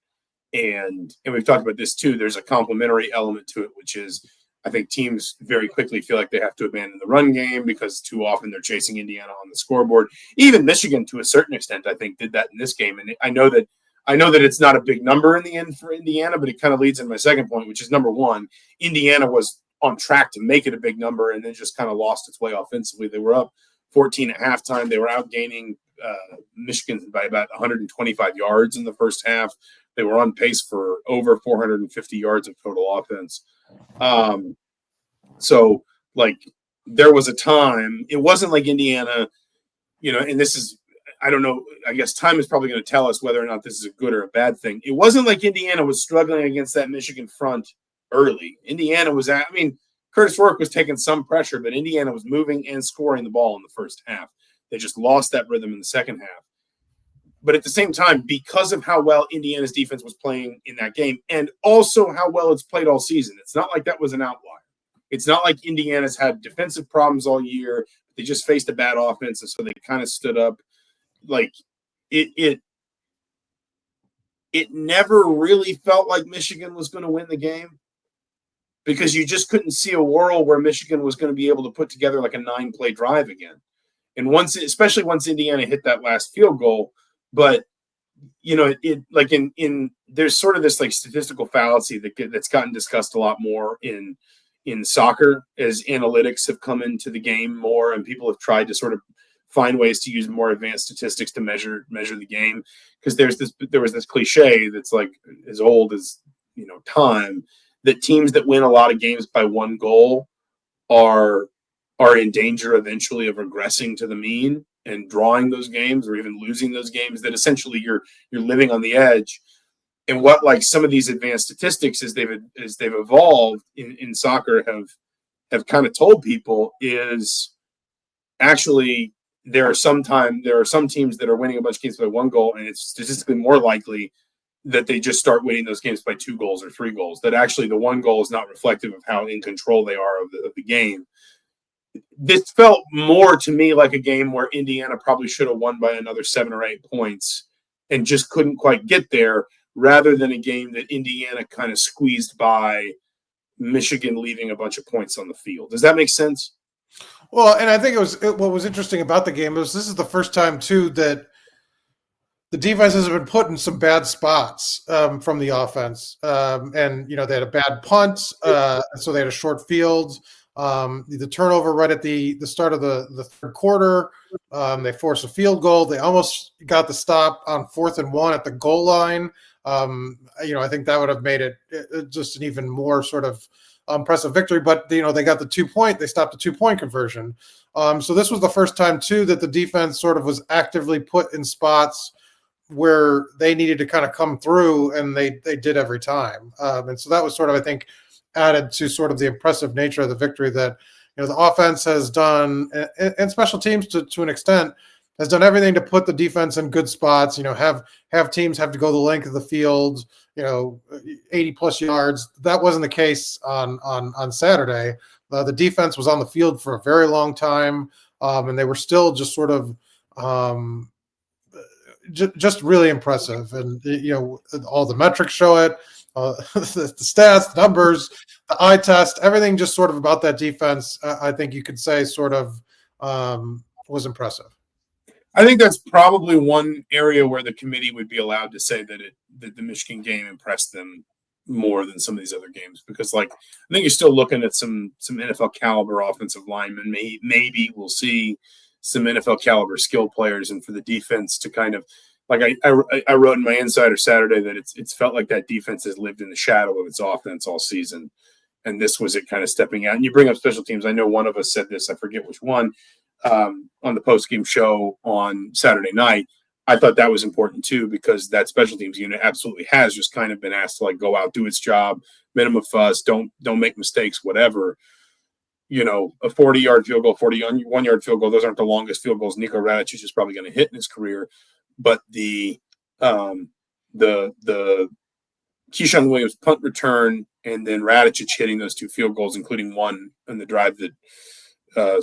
[SPEAKER 1] And we've talked about this, too. There's a complementary element to it, which is I think teams very quickly feel like they have to abandon the run game because too often they're chasing Indiana on the scoreboard. Even Michigan, to a certain extent, I think, did that in this game. And I know that it's not a big number in the end for Indiana, but it kind of leads into my second point, which is number one, Indiana was on track to make it a big number and then just kind of lost its way offensively. They were up 14 at halftime. They were outgaining Michigan by about 125 yards in the first half. They were on pace for over 450 yards of total offense. So, like, there was a time, it wasn't like Indiana, and this is, I don't know, I guess time is probably going to tell us whether or not this is a good or a bad thing. It wasn't like Indiana was struggling against that Michigan front early. Indiana was Curtis Rourke was taking some pressure, but Indiana was moving and scoring the ball in the first half. They just lost that rhythm in the second half. But at the same time, because of how well Indiana's defense was playing in that game, and also how well it's played all season, it's not like that was an outlier. It's not like Indiana's had defensive problems all year. They just faced a bad offense, and so they kind of stood up. Like it never really felt like Michigan was going to win the game, because you just couldn't see a world where Michigan was going to be able to put together like a 9-play drive again. And especially once Indiana hit that last field goal. But there's sort of this like statistical fallacy that's gotten discussed a lot more in soccer as analytics have come into the game more, and people have tried to sort of find ways to use more advanced statistics to measure the game. Because there was this cliche that's like as old as time, that teams that win a lot of games by one goal are in danger eventually of regressing to the mean and drawing those games or even losing those games, that essentially you're living on the edge. And what like some of these advanced statistics as they've evolved in soccer have kind of told people is actually there are some teams that are winning a bunch of games by one goal, and it's statistically more likely that they just start winning those games by 2 goals or 3 goals, that actually the one goal is not reflective of how in control they are of the game. This felt more to me like a game where Indiana probably should have won by another 7 or 8 points and just couldn't quite get there, rather than a game that Indiana kind of squeezed by Michigan, leaving a bunch of points on the field. Does that make sense?
[SPEAKER 2] Well, and I think what was interesting about the game was this is the first time too that the defenses have been put in some bad spots from the offense, and they had a bad punt, so they had a short field. The turnover right at the start of the third quarter, they forced a field goal. They almost got the stop on 4th and 1 at the goal line. I think that would have made it just an even more sort of impressive victory. But they got the 2-point. They stopped the 2-point conversion. So this was the first time too that the defense sort of was actively put in spots where they needed to kind of come through, and they did every time. And so that was sort of, I think, added to sort of the impressive nature of the victory that the offense has done, and special teams to an extent has done everything to put the defense in good spots. Have teams have to go the length of the field, 80 plus yards. That wasn't the case on Saturday. The defense was on the field for a very long time, and they were still just sort of just really impressive. And all the metrics show it. The stats, the numbers, the eye test, everything just sort of about that defense, I think you could say sort of was impressive.
[SPEAKER 1] I think that's probably one area where the committee would be allowed to say that the Michigan game impressed them more than some of these other games, because I think you're still looking at some NFL caliber offensive linemen. Maybe we'll see some NFL caliber skill players, and for the defense to kind of I wrote in my Insider Saturday that it's felt like that defense has lived in the shadow of its offense all season, and this was it kind of stepping out. And you bring up special teams. I know one of us said this, I forget which one, on the post-game show on Saturday night. I thought that was important too, because that special teams unit absolutely has just kind of been asked to go out, do its job, minimum fuss, don't make mistakes, whatever. A 40-yard field goal, 41-yard field goal, those aren't the longest field goals Nico Radich is probably going to hit in his career. But the Keyshawn Williams punt return, and then Radich hitting those 2 field goals, including one in the drive that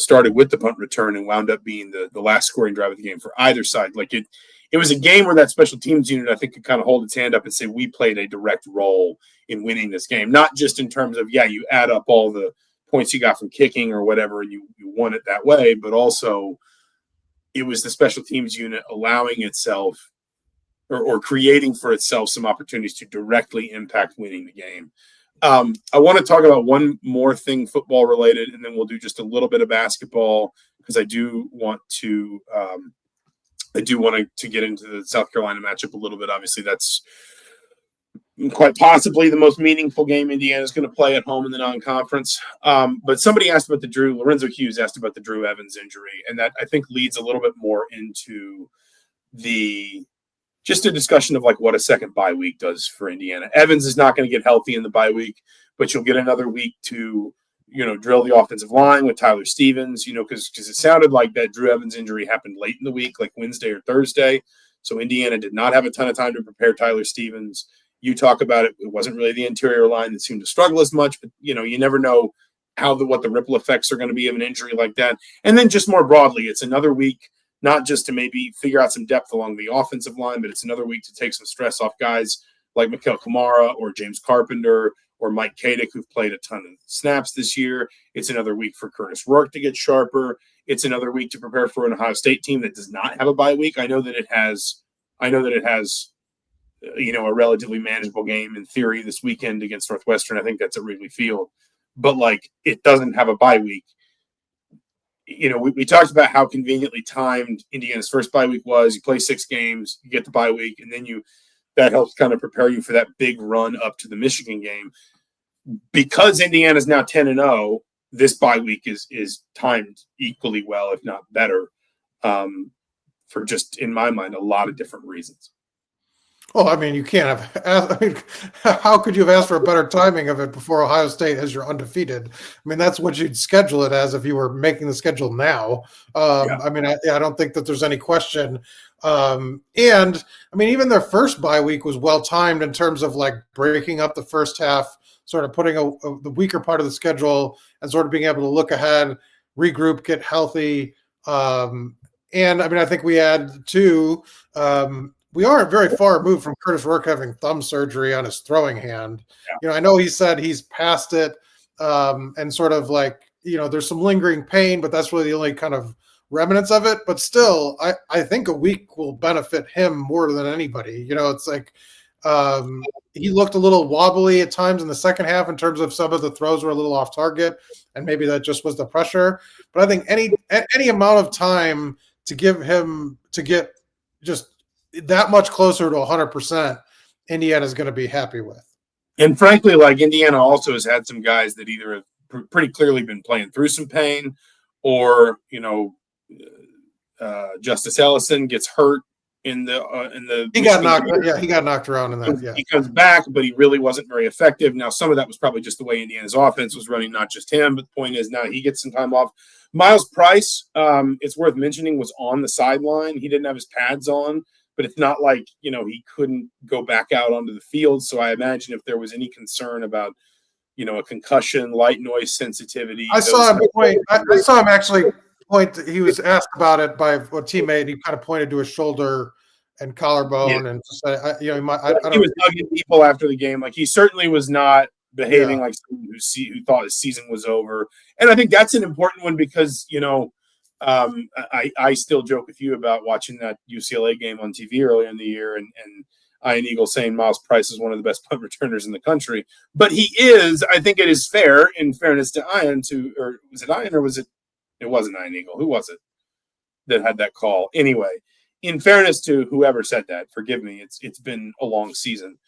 [SPEAKER 1] started with the punt return and wound up being the last scoring drive of the game for either side. It was a game where that special teams unit, I think, could kind of hold its hand up and say, we played a direct role in winning this game. Not just in terms of, you add up all the points you got from kicking or whatever, and you won it that way, but also it was the special teams unit allowing itself or creating for itself some opportunities to directly impact winning the game. I want to talk about one more thing football related, and then we'll do just a little bit of basketball, because I do want to get into the South Carolina matchup a little bit. Obviously, that's quite possibly the most meaningful game Indiana is going to play at home in the non-conference. But somebody asked about Lorenzo Hughes asked about the Drew Evans injury, and that I think leads a little bit more into just a discussion of like what a second bye week does for Indiana. Evans is not going to get healthy in the bye week, but you'll get another week to, drill the offensive line with Tyler Stevens, because it sounded like that Drew Evans injury happened late in the week, like Wednesday or Thursday. So Indiana did not have a ton of time to prepare Tyler Stevens. You talk about it. It wasn't really the interior line that seemed to struggle as much, but you never know what the ripple effects are going to be of an injury like that. And then just more broadly, it's another week, not just to maybe figure out some depth along the offensive line, but it's another week to take some stress off guys like Mikael Kamara or James Carpenter or Mike Kadick, who've played a ton of snaps this year. It's another week for Curtis Rourke to get sharper. It's another week to prepare for an Ohio State team that does not have a bye week. I know that it has a relatively manageable game in theory this weekend against Northwestern. I think that's at Wrigley Field, but like it doesn't have a bye week. We talked about how conveniently timed Indiana's first bye week was. You play 6 games, you get the bye week, and then that helps kind of prepare you for that big run up to the Michigan game. Because Indiana's now 10-0, this bye week is timed equally well, if not better, for just, in my mind, a lot of different reasons.
[SPEAKER 2] Well, I mean, you can't have asked, I mean, how could you have asked for a better timing of it before Ohio State as you're undefeated? I mean, that's what you'd schedule it as if you were making the schedule now. I mean, I don't think that there's any question. And I mean, even their first bye week was well timed in terms of like breaking up the first half, sort of putting the weaker part of the schedule and sort of being able to look ahead, regroup, get healthy. And I mean, I think we had two. We aren't very far removed from Curtis Rourke having thumb surgery on his throwing hand. Yeah. I know he said he's past it, and sort of like, there's some lingering pain, but that's really the only kind of remnants of it. But still, I think a week will benefit him more than anybody. It's like he looked a little wobbly at times in the second half in terms of some of the throws were a little off target, and maybe that just was the pressure. But I think any amount of time to give him to get just that much closer to 100%, Indiana's going to be happy with.
[SPEAKER 1] And frankly, like Indiana also has had some guys that either have pretty clearly been playing through some pain, or Justice Ellison gets hurt in the
[SPEAKER 2] he got knocked. Yeah, he got knocked around in that. Yeah,
[SPEAKER 1] he comes back, but he really wasn't very effective. Now, some of that was probably just the way Indiana's offense was running, not just him. But the point is, now he gets some time off. Miles Price, it's worth mentioning, was on the sideline. He didn't have his pads on. But it's not like, he couldn't go back out onto the field. So I imagine if there was any concern about, a concussion, light noise sensitivity.
[SPEAKER 2] I saw him actually point. He was asked about it by a teammate, and he kind of pointed to his shoulder and collarbone, and just said, he
[SPEAKER 1] was hugging people after the game. Like, he certainly was not behaving like someone who thought his season was over. And I think that's an important one because, I still joke with you about watching that UCLA game on TV earlier in the year, and Ian Eagle saying Miles Price is one of the best punt returners in the country. But he is, I think it is fair, in fairness to Ian, or was it Ian, or was it? It wasn't Ian Eagle. Who was it that had that call? Anyway, in fairness to whoever said that, forgive me, it's been a long season.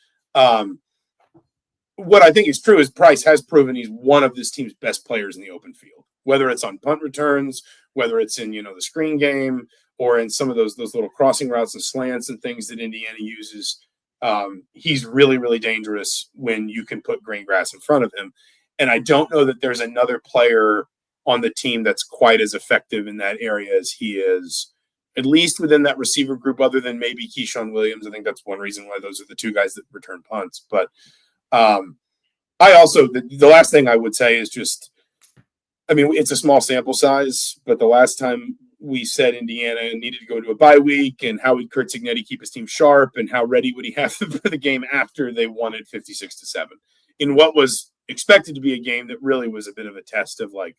[SPEAKER 1] What I think is true is Price has proven he's one of this team's best players in the open field, whether it's on punt returns, whether it's in, the screen game, or in some of those little crossing routes and slants and things that Indiana uses. He's really, really dangerous when you can put green grass in front of him. And I don't know that there's another player on the team that's quite as effective in that area as he is, at least within that receiver group, other than maybe Keyshawn Williams. I think that's one reason why those are the two guys that return punts. But I also, the last thing I would say is just, I mean, it's a small sample size, but the last time we said Indiana needed to go to a bye week, and how would Curt Cignetti keep his team sharp, and how ready would he have for the game after they won it 56-7 in what was expected to be a game that really was a bit of a test of like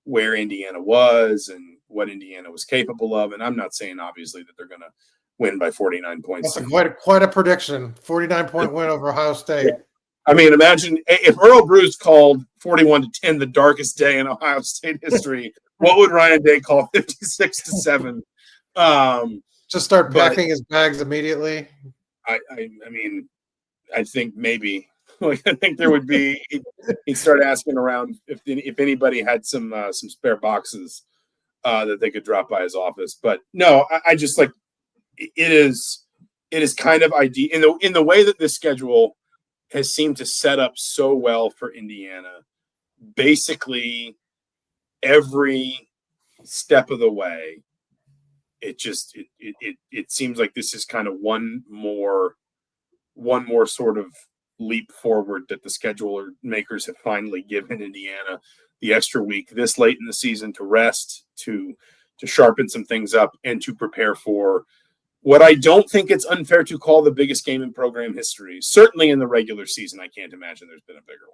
[SPEAKER 1] where Indiana was and what Indiana was capable of. And I'm not saying obviously that they're going to win by 49 points.
[SPEAKER 2] That's quite a prediction. 49-point win over Ohio State.
[SPEAKER 1] Yeah. I mean, imagine if Earl Bruce called 41-10 the darkest day in Ohio State history, what would Ryan Day call 56-7?
[SPEAKER 2] Just start packing his bags immediately.
[SPEAKER 1] I mean, I think maybe. Like, I think there would be. He'd start asking around if anybody had some spare boxes that they could drop by his office. But no, I just like it is kind of ideal in the way that this schedule has seemed to set up so well for Indiana. Basically, every step of the way, it seems like this is kind of one more sort of leap forward that the scheduler makers have finally given Indiana the extra week this late in the season to rest, to sharpen some things up, and to prepare for what I don't think it's unfair to call the biggest game in program history. Certainly in the regular season, I can't imagine there's been a bigger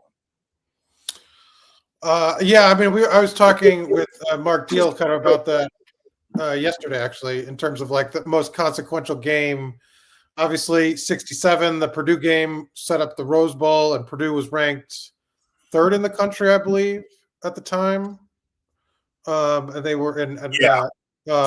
[SPEAKER 1] one.
[SPEAKER 2] Yeah, I mean, I was talking with Mark Deal kind of about that yesterday, actually, in terms of like the most consequential game. Obviously, 67, the Purdue game set up the Rose Bowl, and Purdue was ranked third in the country, I believe, at the time. And they were in.
[SPEAKER 1] That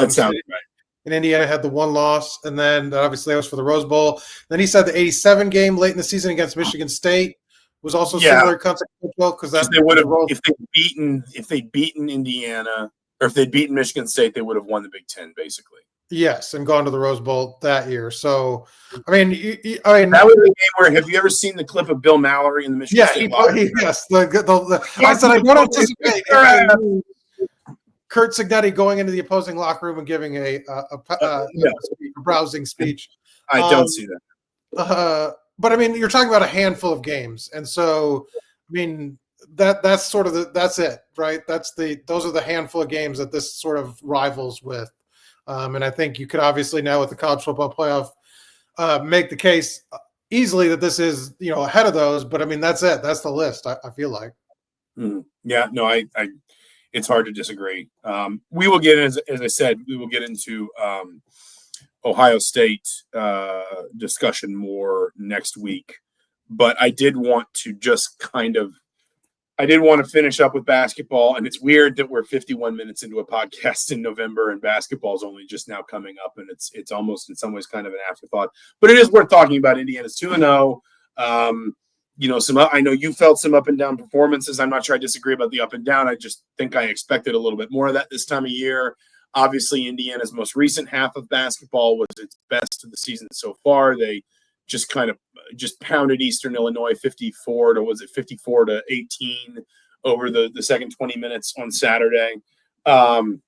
[SPEAKER 1] sounds right.
[SPEAKER 2] And Indiana had the one loss, and then obviously that was for the Rose Bowl. Then he said the 87 game late in the season against Michigan State was also similar consequential because
[SPEAKER 1] they would have if they'd beaten Indiana or if they'd beaten Michigan State, they would have won the Big Ten basically.
[SPEAKER 2] Yes, and gone to the Rose Bowl that year. So, I mean,
[SPEAKER 1] that was the game where. Have you ever seen the clip of Bill Mallory in the Michigan State?
[SPEAKER 2] Yes. I said I don't anticipate Curt Cignetti going into the opposing locker room and giving a browsing speech.
[SPEAKER 1] I don't see that.
[SPEAKER 2] But I mean, you're talking about a handful of games, and so I mean that's sort of that's it, right? Those are the handful of games that this sort of rivals with. And I think you could obviously now with the college football playoff make the case easily that this is, ahead of those. But I mean, that's it. That's the list. I feel like.
[SPEAKER 1] Yeah, no, I it's hard to disagree. We will get, as I said, we will get into Ohio State discussion more next week. But I did want to just I did want to finish up with basketball, and it's weird that we're 51 minutes into a podcast in November, and basketball is only just now coming up, and it's almost in some ways kind of an afterthought. But it is worth talking about. Indiana's 2-0. I know you felt some up and down performances. I'm not sure I disagree about the up and down. I just think I expected a little bit more of that this time of year. Obviously, Indiana's most recent half of basketball was its best of the season so far. They just pounded Eastern Illinois 54 to 18 over the second 20 minutes on Saturday. Listen,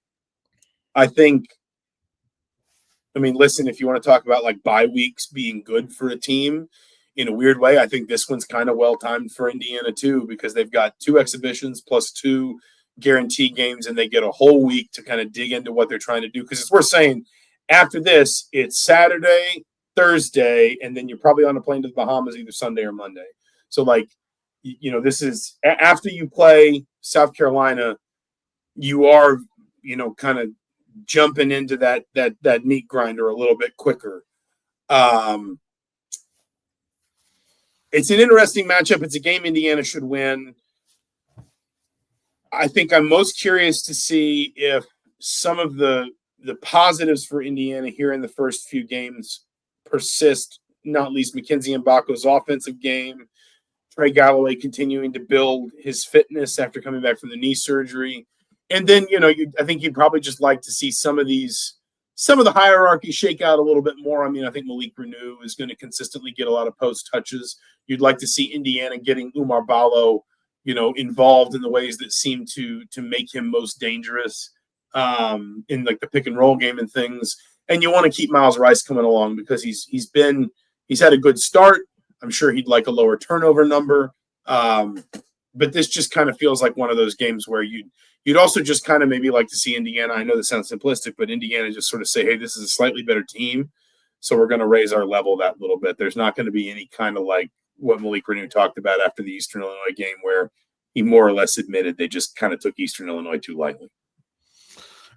[SPEAKER 1] if you want to talk about like bye weeks being good for a team in a weird way, I think this one's kind of well timed for Indiana too, because they've got 2 exhibitions plus 2 guarantee games, and they get a whole week to kind of dig into what they're trying to do. Because it's worth saying, after this, it's Saturday, Thursday, and then you're probably on a plane to the Bahamas either Sunday or Monday. So, this is after you play South Carolina, you are, kind of jumping into that meat grinder a little bit quicker. It's an interesting matchup. It's a game Indiana should win. I think I'm most curious to see if some of the positives for Indiana here in the first few games persist, not least Mackenzie Mbako's offensive game, Trey Galloway continuing to build his fitness after coming back from the knee surgery. And then, I think you'd probably just like to see some of the hierarchy shake out a little bit more. I mean, I think Malik Renew is going to consistently get a lot of post touches. You'd like to see Indiana getting Umar Ballo, involved in the ways that seem to make him most dangerous in like the pick and roll game and things. And you want to keep Miles Rice coming along because he's had a good start. I'm sure he'd like a lower turnover number. But this just kind of feels like one of those games where you'd also just kind of maybe like to see Indiana. I know this sounds simplistic, but Indiana just sort of say, hey, this is a slightly better team, so we're going to raise our level that little bit. There's not going to be any kind of like what Malik Renew talked about after the Eastern Illinois game where he more or less admitted they just kind of took Eastern Illinois too lightly.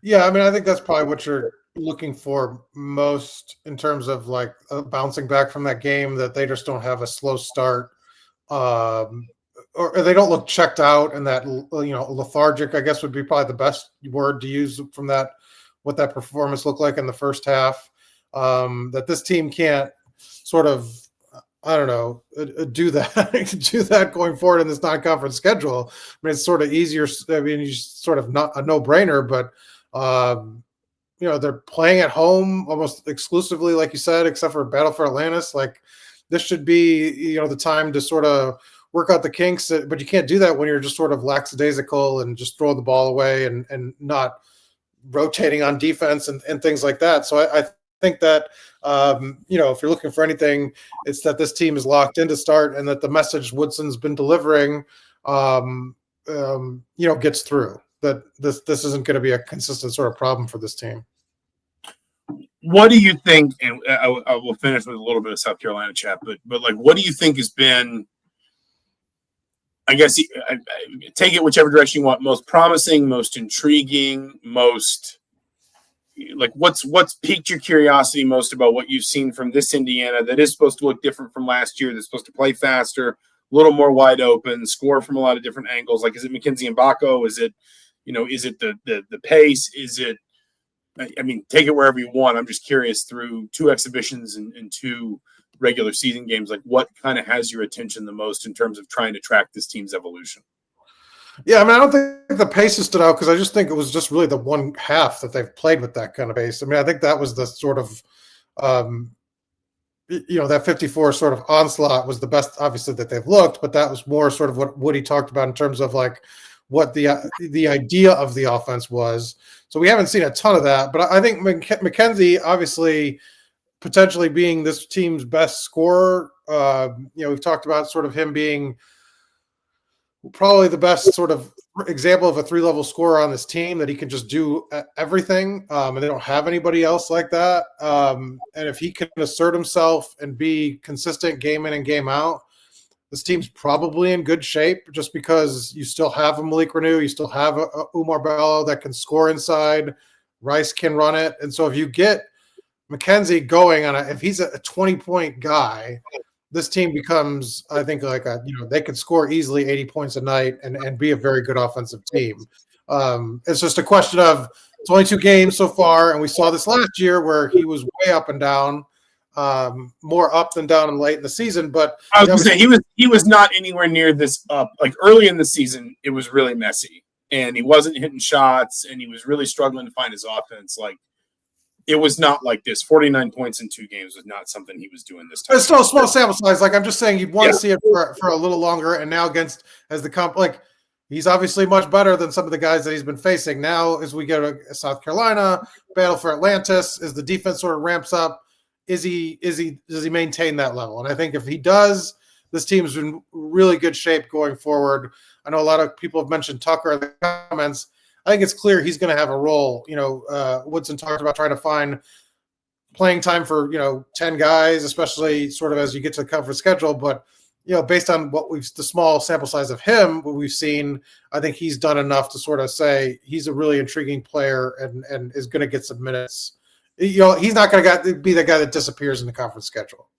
[SPEAKER 1] Yeah,
[SPEAKER 2] I mean, I think that's probably what you're looking for most in terms of like bouncing back from that game, that they just don't have a slow start. Or they don't look checked out, and that lethargic, I guess, would be probably the best word to use from that. What that performance looked like in the first half, that this team can't sort of I don't know, do that do that going forward in this non-conference schedule. I mean, it's sort of easier. I mean, you sort of not a no-brainer, but they're playing at home almost exclusively, like you said, except for Battle for Atlantis. Like this should be, the time to sort of work out the kinks, but you can't do that when you're just sort of lackadaisical and just throwing the ball away and not rotating on defense and things like that. So I think that, if you're looking for anything, it's that this team is locked in to start and that the message Woodson's been delivering, gets through. That this isn't going to be a consistent sort of problem for this team.
[SPEAKER 1] What do you think? And I will finish with a little bit of South Carolina chat, but like, what do you think has been? I guess take it whichever direction you want. Most promising, most intriguing, most like what's piqued your curiosity most about what you've seen from this Indiana that is supposed to look different from last year? That's supposed to play faster, a little more wide open, score from a lot of different angles. Like, is it McKenzie and Mbako? Is it, is it the pace? Is it? I mean, take it wherever you want. I'm just curious through 2 exhibitions and 2 regular season games, like what kind of has your attention the most in terms of trying to track this team's evolution?
[SPEAKER 2] Yeah, I mean, I don't think the pace has stood out because I just think it was just really the one half that they've played with that kind of pace. I mean, I think that was the sort of, that 54 sort of onslaught was the best, obviously, that they've looked, but that was more sort of what Woody talked about in terms of like what the idea of the offense was. So we haven't seen a ton of that, but I think McKenzie, obviously, potentially being this team's best scorer. We've talked about sort of him being probably the best sort of example of a 3-level scorer on this team, that he can just do everything. And they don't have anybody else like that. And if he can assert himself and be consistent game in and game out, this team's probably in good shape, just because you still have a Malik Renew, you still have a Umar Bello that can score inside, Rice can run it. And so if you get McKenzie going if he's a 20-point guy, this team becomes, I think, like they could score easily 80 points a night and be a very good offensive team. It's just a question of it's only 2 games so far, and we saw this last year where he was way up and down, more up than down and late in the season. But
[SPEAKER 1] I was going to say he was not anywhere near this up. Like early in the season, it was really messy, and he wasn't hitting shots, and he was really struggling to find his offense. Like, it was not like this. 49 points in 2 games was not something he was doing this time.
[SPEAKER 2] It's still a small sample size. Like, I'm just saying you'd want to see it for a little longer. And now he's obviously much better than some of the guys that he's been facing. Now, as we go to South Carolina, Battle for Atlantis, as the defense sort of ramps up, does he maintain that level? And I think if he does, this team's in really good shape going forward. I know a lot of people have mentioned Tucker in the comments. I think it's clear he's going to have a role. Woodson talked about trying to find playing time for, 10 guys, especially sort of as you get to the conference schedule. But, based on the small sample size of him, what we've seen, I think he's done enough to sort of say he's a really intriguing player and is going to get some minutes. He's not going to be the guy that disappears in the conference schedule.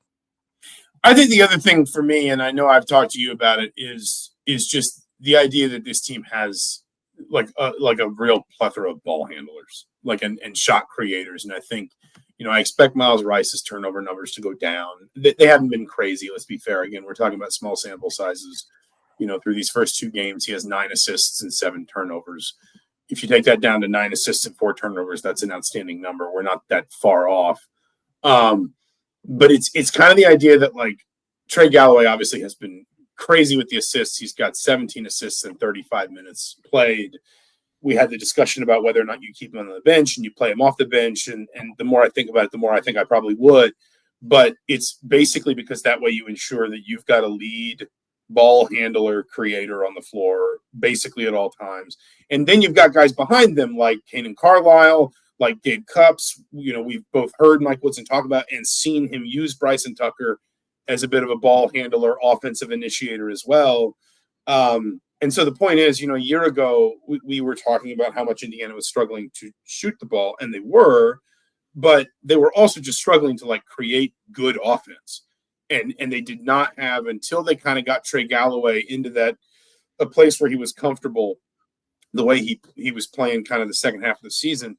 [SPEAKER 1] I think the other thing for me, and I know I've talked to you about it, is just the idea that this team has like a real plethora of ball handlers, and shot creators. And I think, I expect Miles Rice's turnover numbers to go down. They haven't been crazy. Let's be fair. Again, we're talking about small sample sizes. Through these first 2 games, he has 9 assists and 7 turnovers. If you take that down to 9 assists and 4 turnovers, that's an outstanding number. We're not that far off. But it's kind of the idea that like Trey Galloway obviously has been crazy with the assists. He's got 17 assists in 35 minutes played. We had the discussion about whether or not you keep him on the bench and you play him off the bench. And the more I think about it, the more I think I probably would. But it's basically because that way you ensure that you've got a lead ball handler creator on the floor basically at all times. And then you've got guys behind them like Kanan Carlisle, like Gabe Cupps. We've both heard Mike Woodson talk about and seen him use Bryson Tucker as a bit of a ball handler, offensive initiator as well. And so the point is, a year ago, we were talking about how much Indiana was struggling to shoot the ball, and they were, but they were also just struggling to create good offense. And they did not have, until they kind of got Trey Galloway into a place where he was comfortable the way he was playing kind of the second half of the season.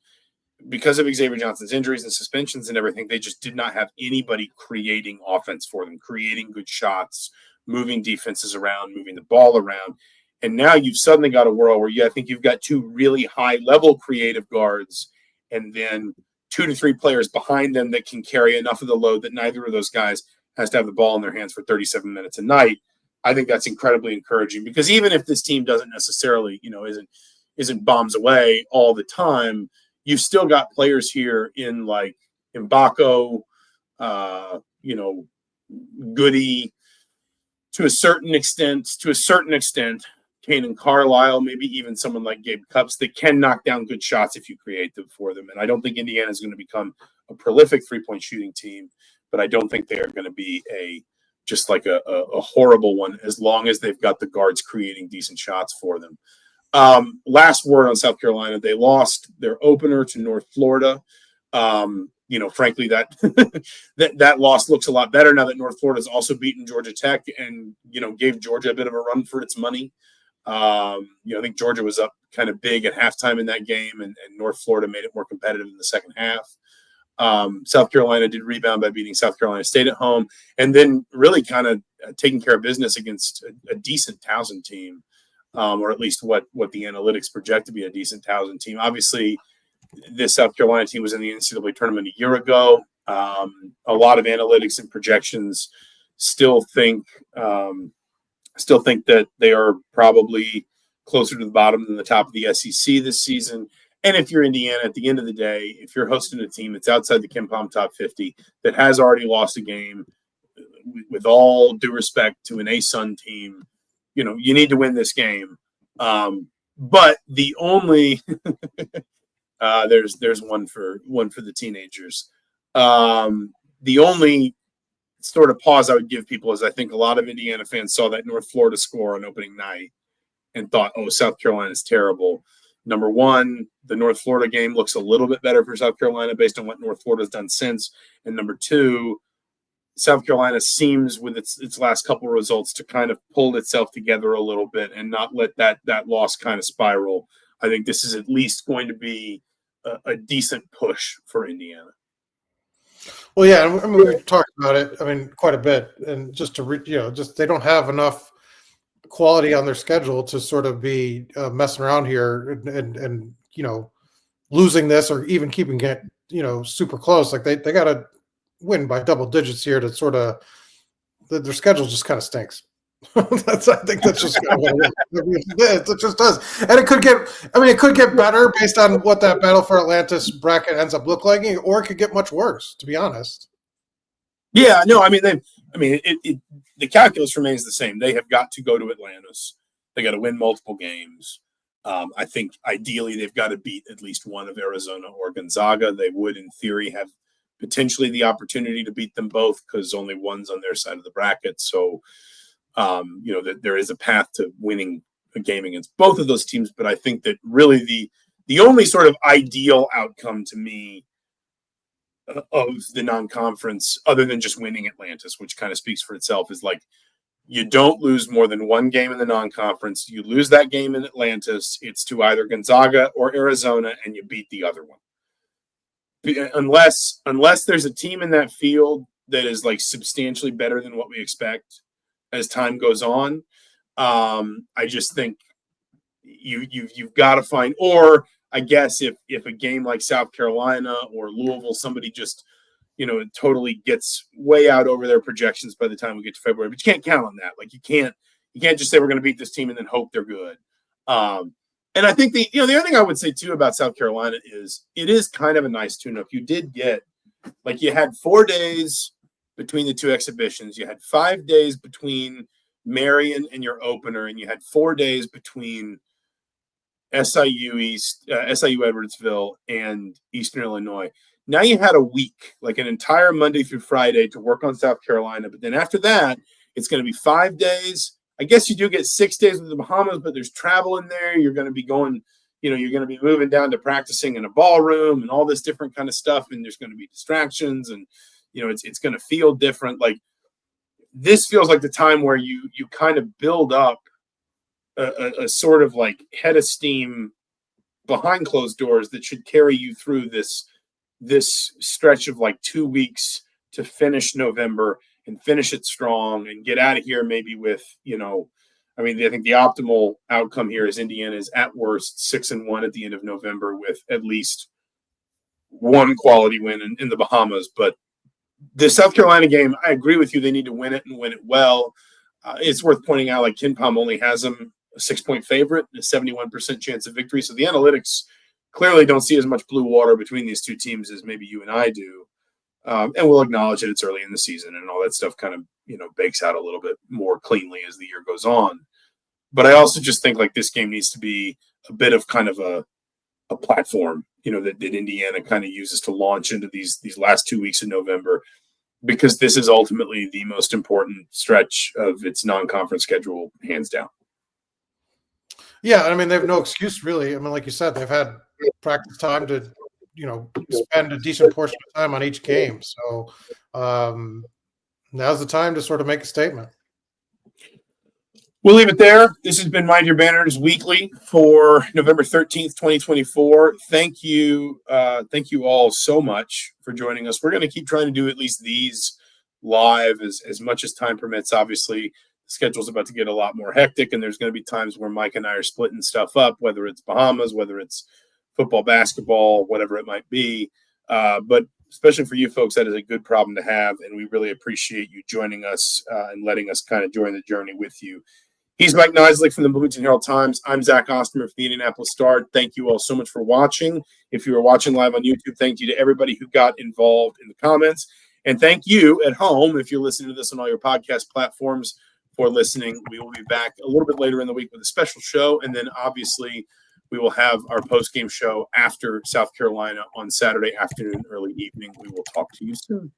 [SPEAKER 1] because of Xavier Johnson's injuries and suspensions and everything, they just did not have anybody creating offense for them, creating good shots, moving defenses around, moving the ball around. And now you've suddenly got a world where I think you've got two really high-level creative guards and then 2 to 3 players behind them that can carry enough of the load that neither of those guys has to have the ball in their hands for 37 minutes a night. I think that's incredibly encouraging because even if this team doesn't necessarily, isn't bombs away all the time, you've still got players here in like Mbako, Goody, to a certain extent, Kanan Carlisle, maybe even someone like Gabe Cupps that can knock down good shots if you create them for them. And I don't think Indiana is going to become a prolific three-point shooting team, but I don't think they are going to be a horrible one as long as they've got the guards creating decent shots for them. Last word on South Carolina, they lost their opener to North Florida. Frankly, that loss looks a lot better now that North Florida's also beaten Georgia Tech and, gave Georgia a bit of a run for its money. I think Georgia was up kind of big at halftime in that game, and North Florida made it more competitive in the second half. South Carolina did rebound by beating South Carolina State at home, and then really kind of taking care of business against a decent Towson team, or at least what the analytics project to be a decent Towson team. Obviously, this South Carolina team was in the NCAA tournament a year ago. A lot of analytics and projections still think that they are probably closer to the bottom than the top of the SEC this season. And if you're Indiana, at the end of the day, if you're hosting a team that's outside the KenPom top 50 that has already lost a game, with all due respect to an ASUN team, you need to win this game. But the only there's one for the teenagers. The only sort of pause I would give people is I think a lot of Indiana fans saw that North Florida score on opening night and thought, oh, South Carolina is terrible. Number one, the North Florida game looks a little bit better for South Carolina based on what North Florida has done since. And number two, South Carolina seems with its last couple of results to kind of pull itself together a little bit and not let that loss kind of spiral. I think this is at least going to be a decent push for Indiana.
[SPEAKER 2] Well, yeah, I mean, we've talked about it, quite a bit. And just they don't have enough quality on their schedule to sort of be messing around here and losing this or even keeping it, super close. Like they got to win by double digits here to sort of their schedule just kind of stinks. I think that's just what it is. It just does. And it could get better based on what that Battle for Atlantis bracket ends up look like, or it could get much worse, to be honest.
[SPEAKER 1] Yeah, no, the calculus remains the same. They have got to go to Atlantis. They got to win multiple games. I think ideally they've got to beat at least one of Arizona or Gonzaga. They would, in theory, have potentially the opportunity to beat them both because only one's on their side of the bracket. So, that there is a path to winning a game against both of those teams. But I think that really the only sort of ideal outcome to me of the non-conference, other than just winning Atlantis, which kind of speaks for itself, is like you don't lose more than one game in the non-conference. You lose that game in Atlantis, it's to either Gonzaga or Arizona, and you beat the other one. Unless there's a team in that field that is like substantially better than what we expect as time goes on, I just think you've got to find, or I guess if a game like South Carolina or Louisville, somebody just, totally gets way out over their projections by the time we get to February, but you can't count on that. Like you can't just say we're going to beat this team and then hope they're good. And I think the other thing I would say too about South Carolina is it is kind of a nice tune-up. You did get, like, you had 4 days between the two exhibitions. You had 5 days between Marion and your opener, and you had 4 days between SIU Edwardsville and Eastern Illinois. Now you had a week, like an entire Monday through Friday, to work on South Carolina. But then after that, it's going to be 5 days. I guess you do get 6 days with the Bahamas, but there's travel in there. You're going to be going, you're going to be moving down to practicing in a ballroom and all this different kind of stuff. And there's going to be distractions, and it's going to feel different. Like this feels like the time where you kind of build up a sort of like head of steam behind closed doors that should carry you through this stretch of like 2 weeks to finish November and finish it strong and get out of here maybe with, I think the optimal outcome here is Indiana is at worst 6-1 at the end of November with at least one quality win in the Bahamas. But the South Carolina game, I agree with you. They need to win it and win it well. It's worth pointing out, like, KenPom only has them a 6-point favorite, a 71% chance of victory. So the analytics clearly don't see as much blue water between these two teams as maybe you and I do. And we'll acknowledge that it's early in the season and all that stuff kind of, bakes out a little bit more cleanly as the year goes on. But I also just think like this game needs to be a bit of kind of a platform, that Indiana kind of uses to launch into these last 2 weeks in November, because this is ultimately the most important stretch of its non-conference schedule, hands down.
[SPEAKER 2] Yeah, I mean, they have no excuse, really. I mean, like you said, they've had practice time to, spend a decent portion of time on each game. So now's the time to sort of make a statement.
[SPEAKER 1] We'll leave it there. This has been Mind Your Banners Weekly for November 13th, 2024. Thank you all so much for joining us. We're going to keep trying to do at least these live as much as time permits. Obviously, the schedule's about to get a lot more hectic, and there's going to be times where Mike and I are splitting stuff up, whether it's Bahamas, whether it's football, basketball, whatever it might be. But especially for you folks, that is a good problem to have, and we really appreciate you joining us and letting us kind of join the journey with you. He's Mike Niziolek from the Bloomington Herald Times. I'm Zach Osterman from the Indianapolis Star. Thank you all so much for watching. If you are watching live on YouTube, thank you to everybody who got involved in the comments. And thank you at home, if you're listening to this on all your podcast platforms, for listening. We will be back a little bit later in the week with a special show. And then obviously we will have our post-game show after South Carolina on Saturday afternoon, early evening. We will talk to you soon.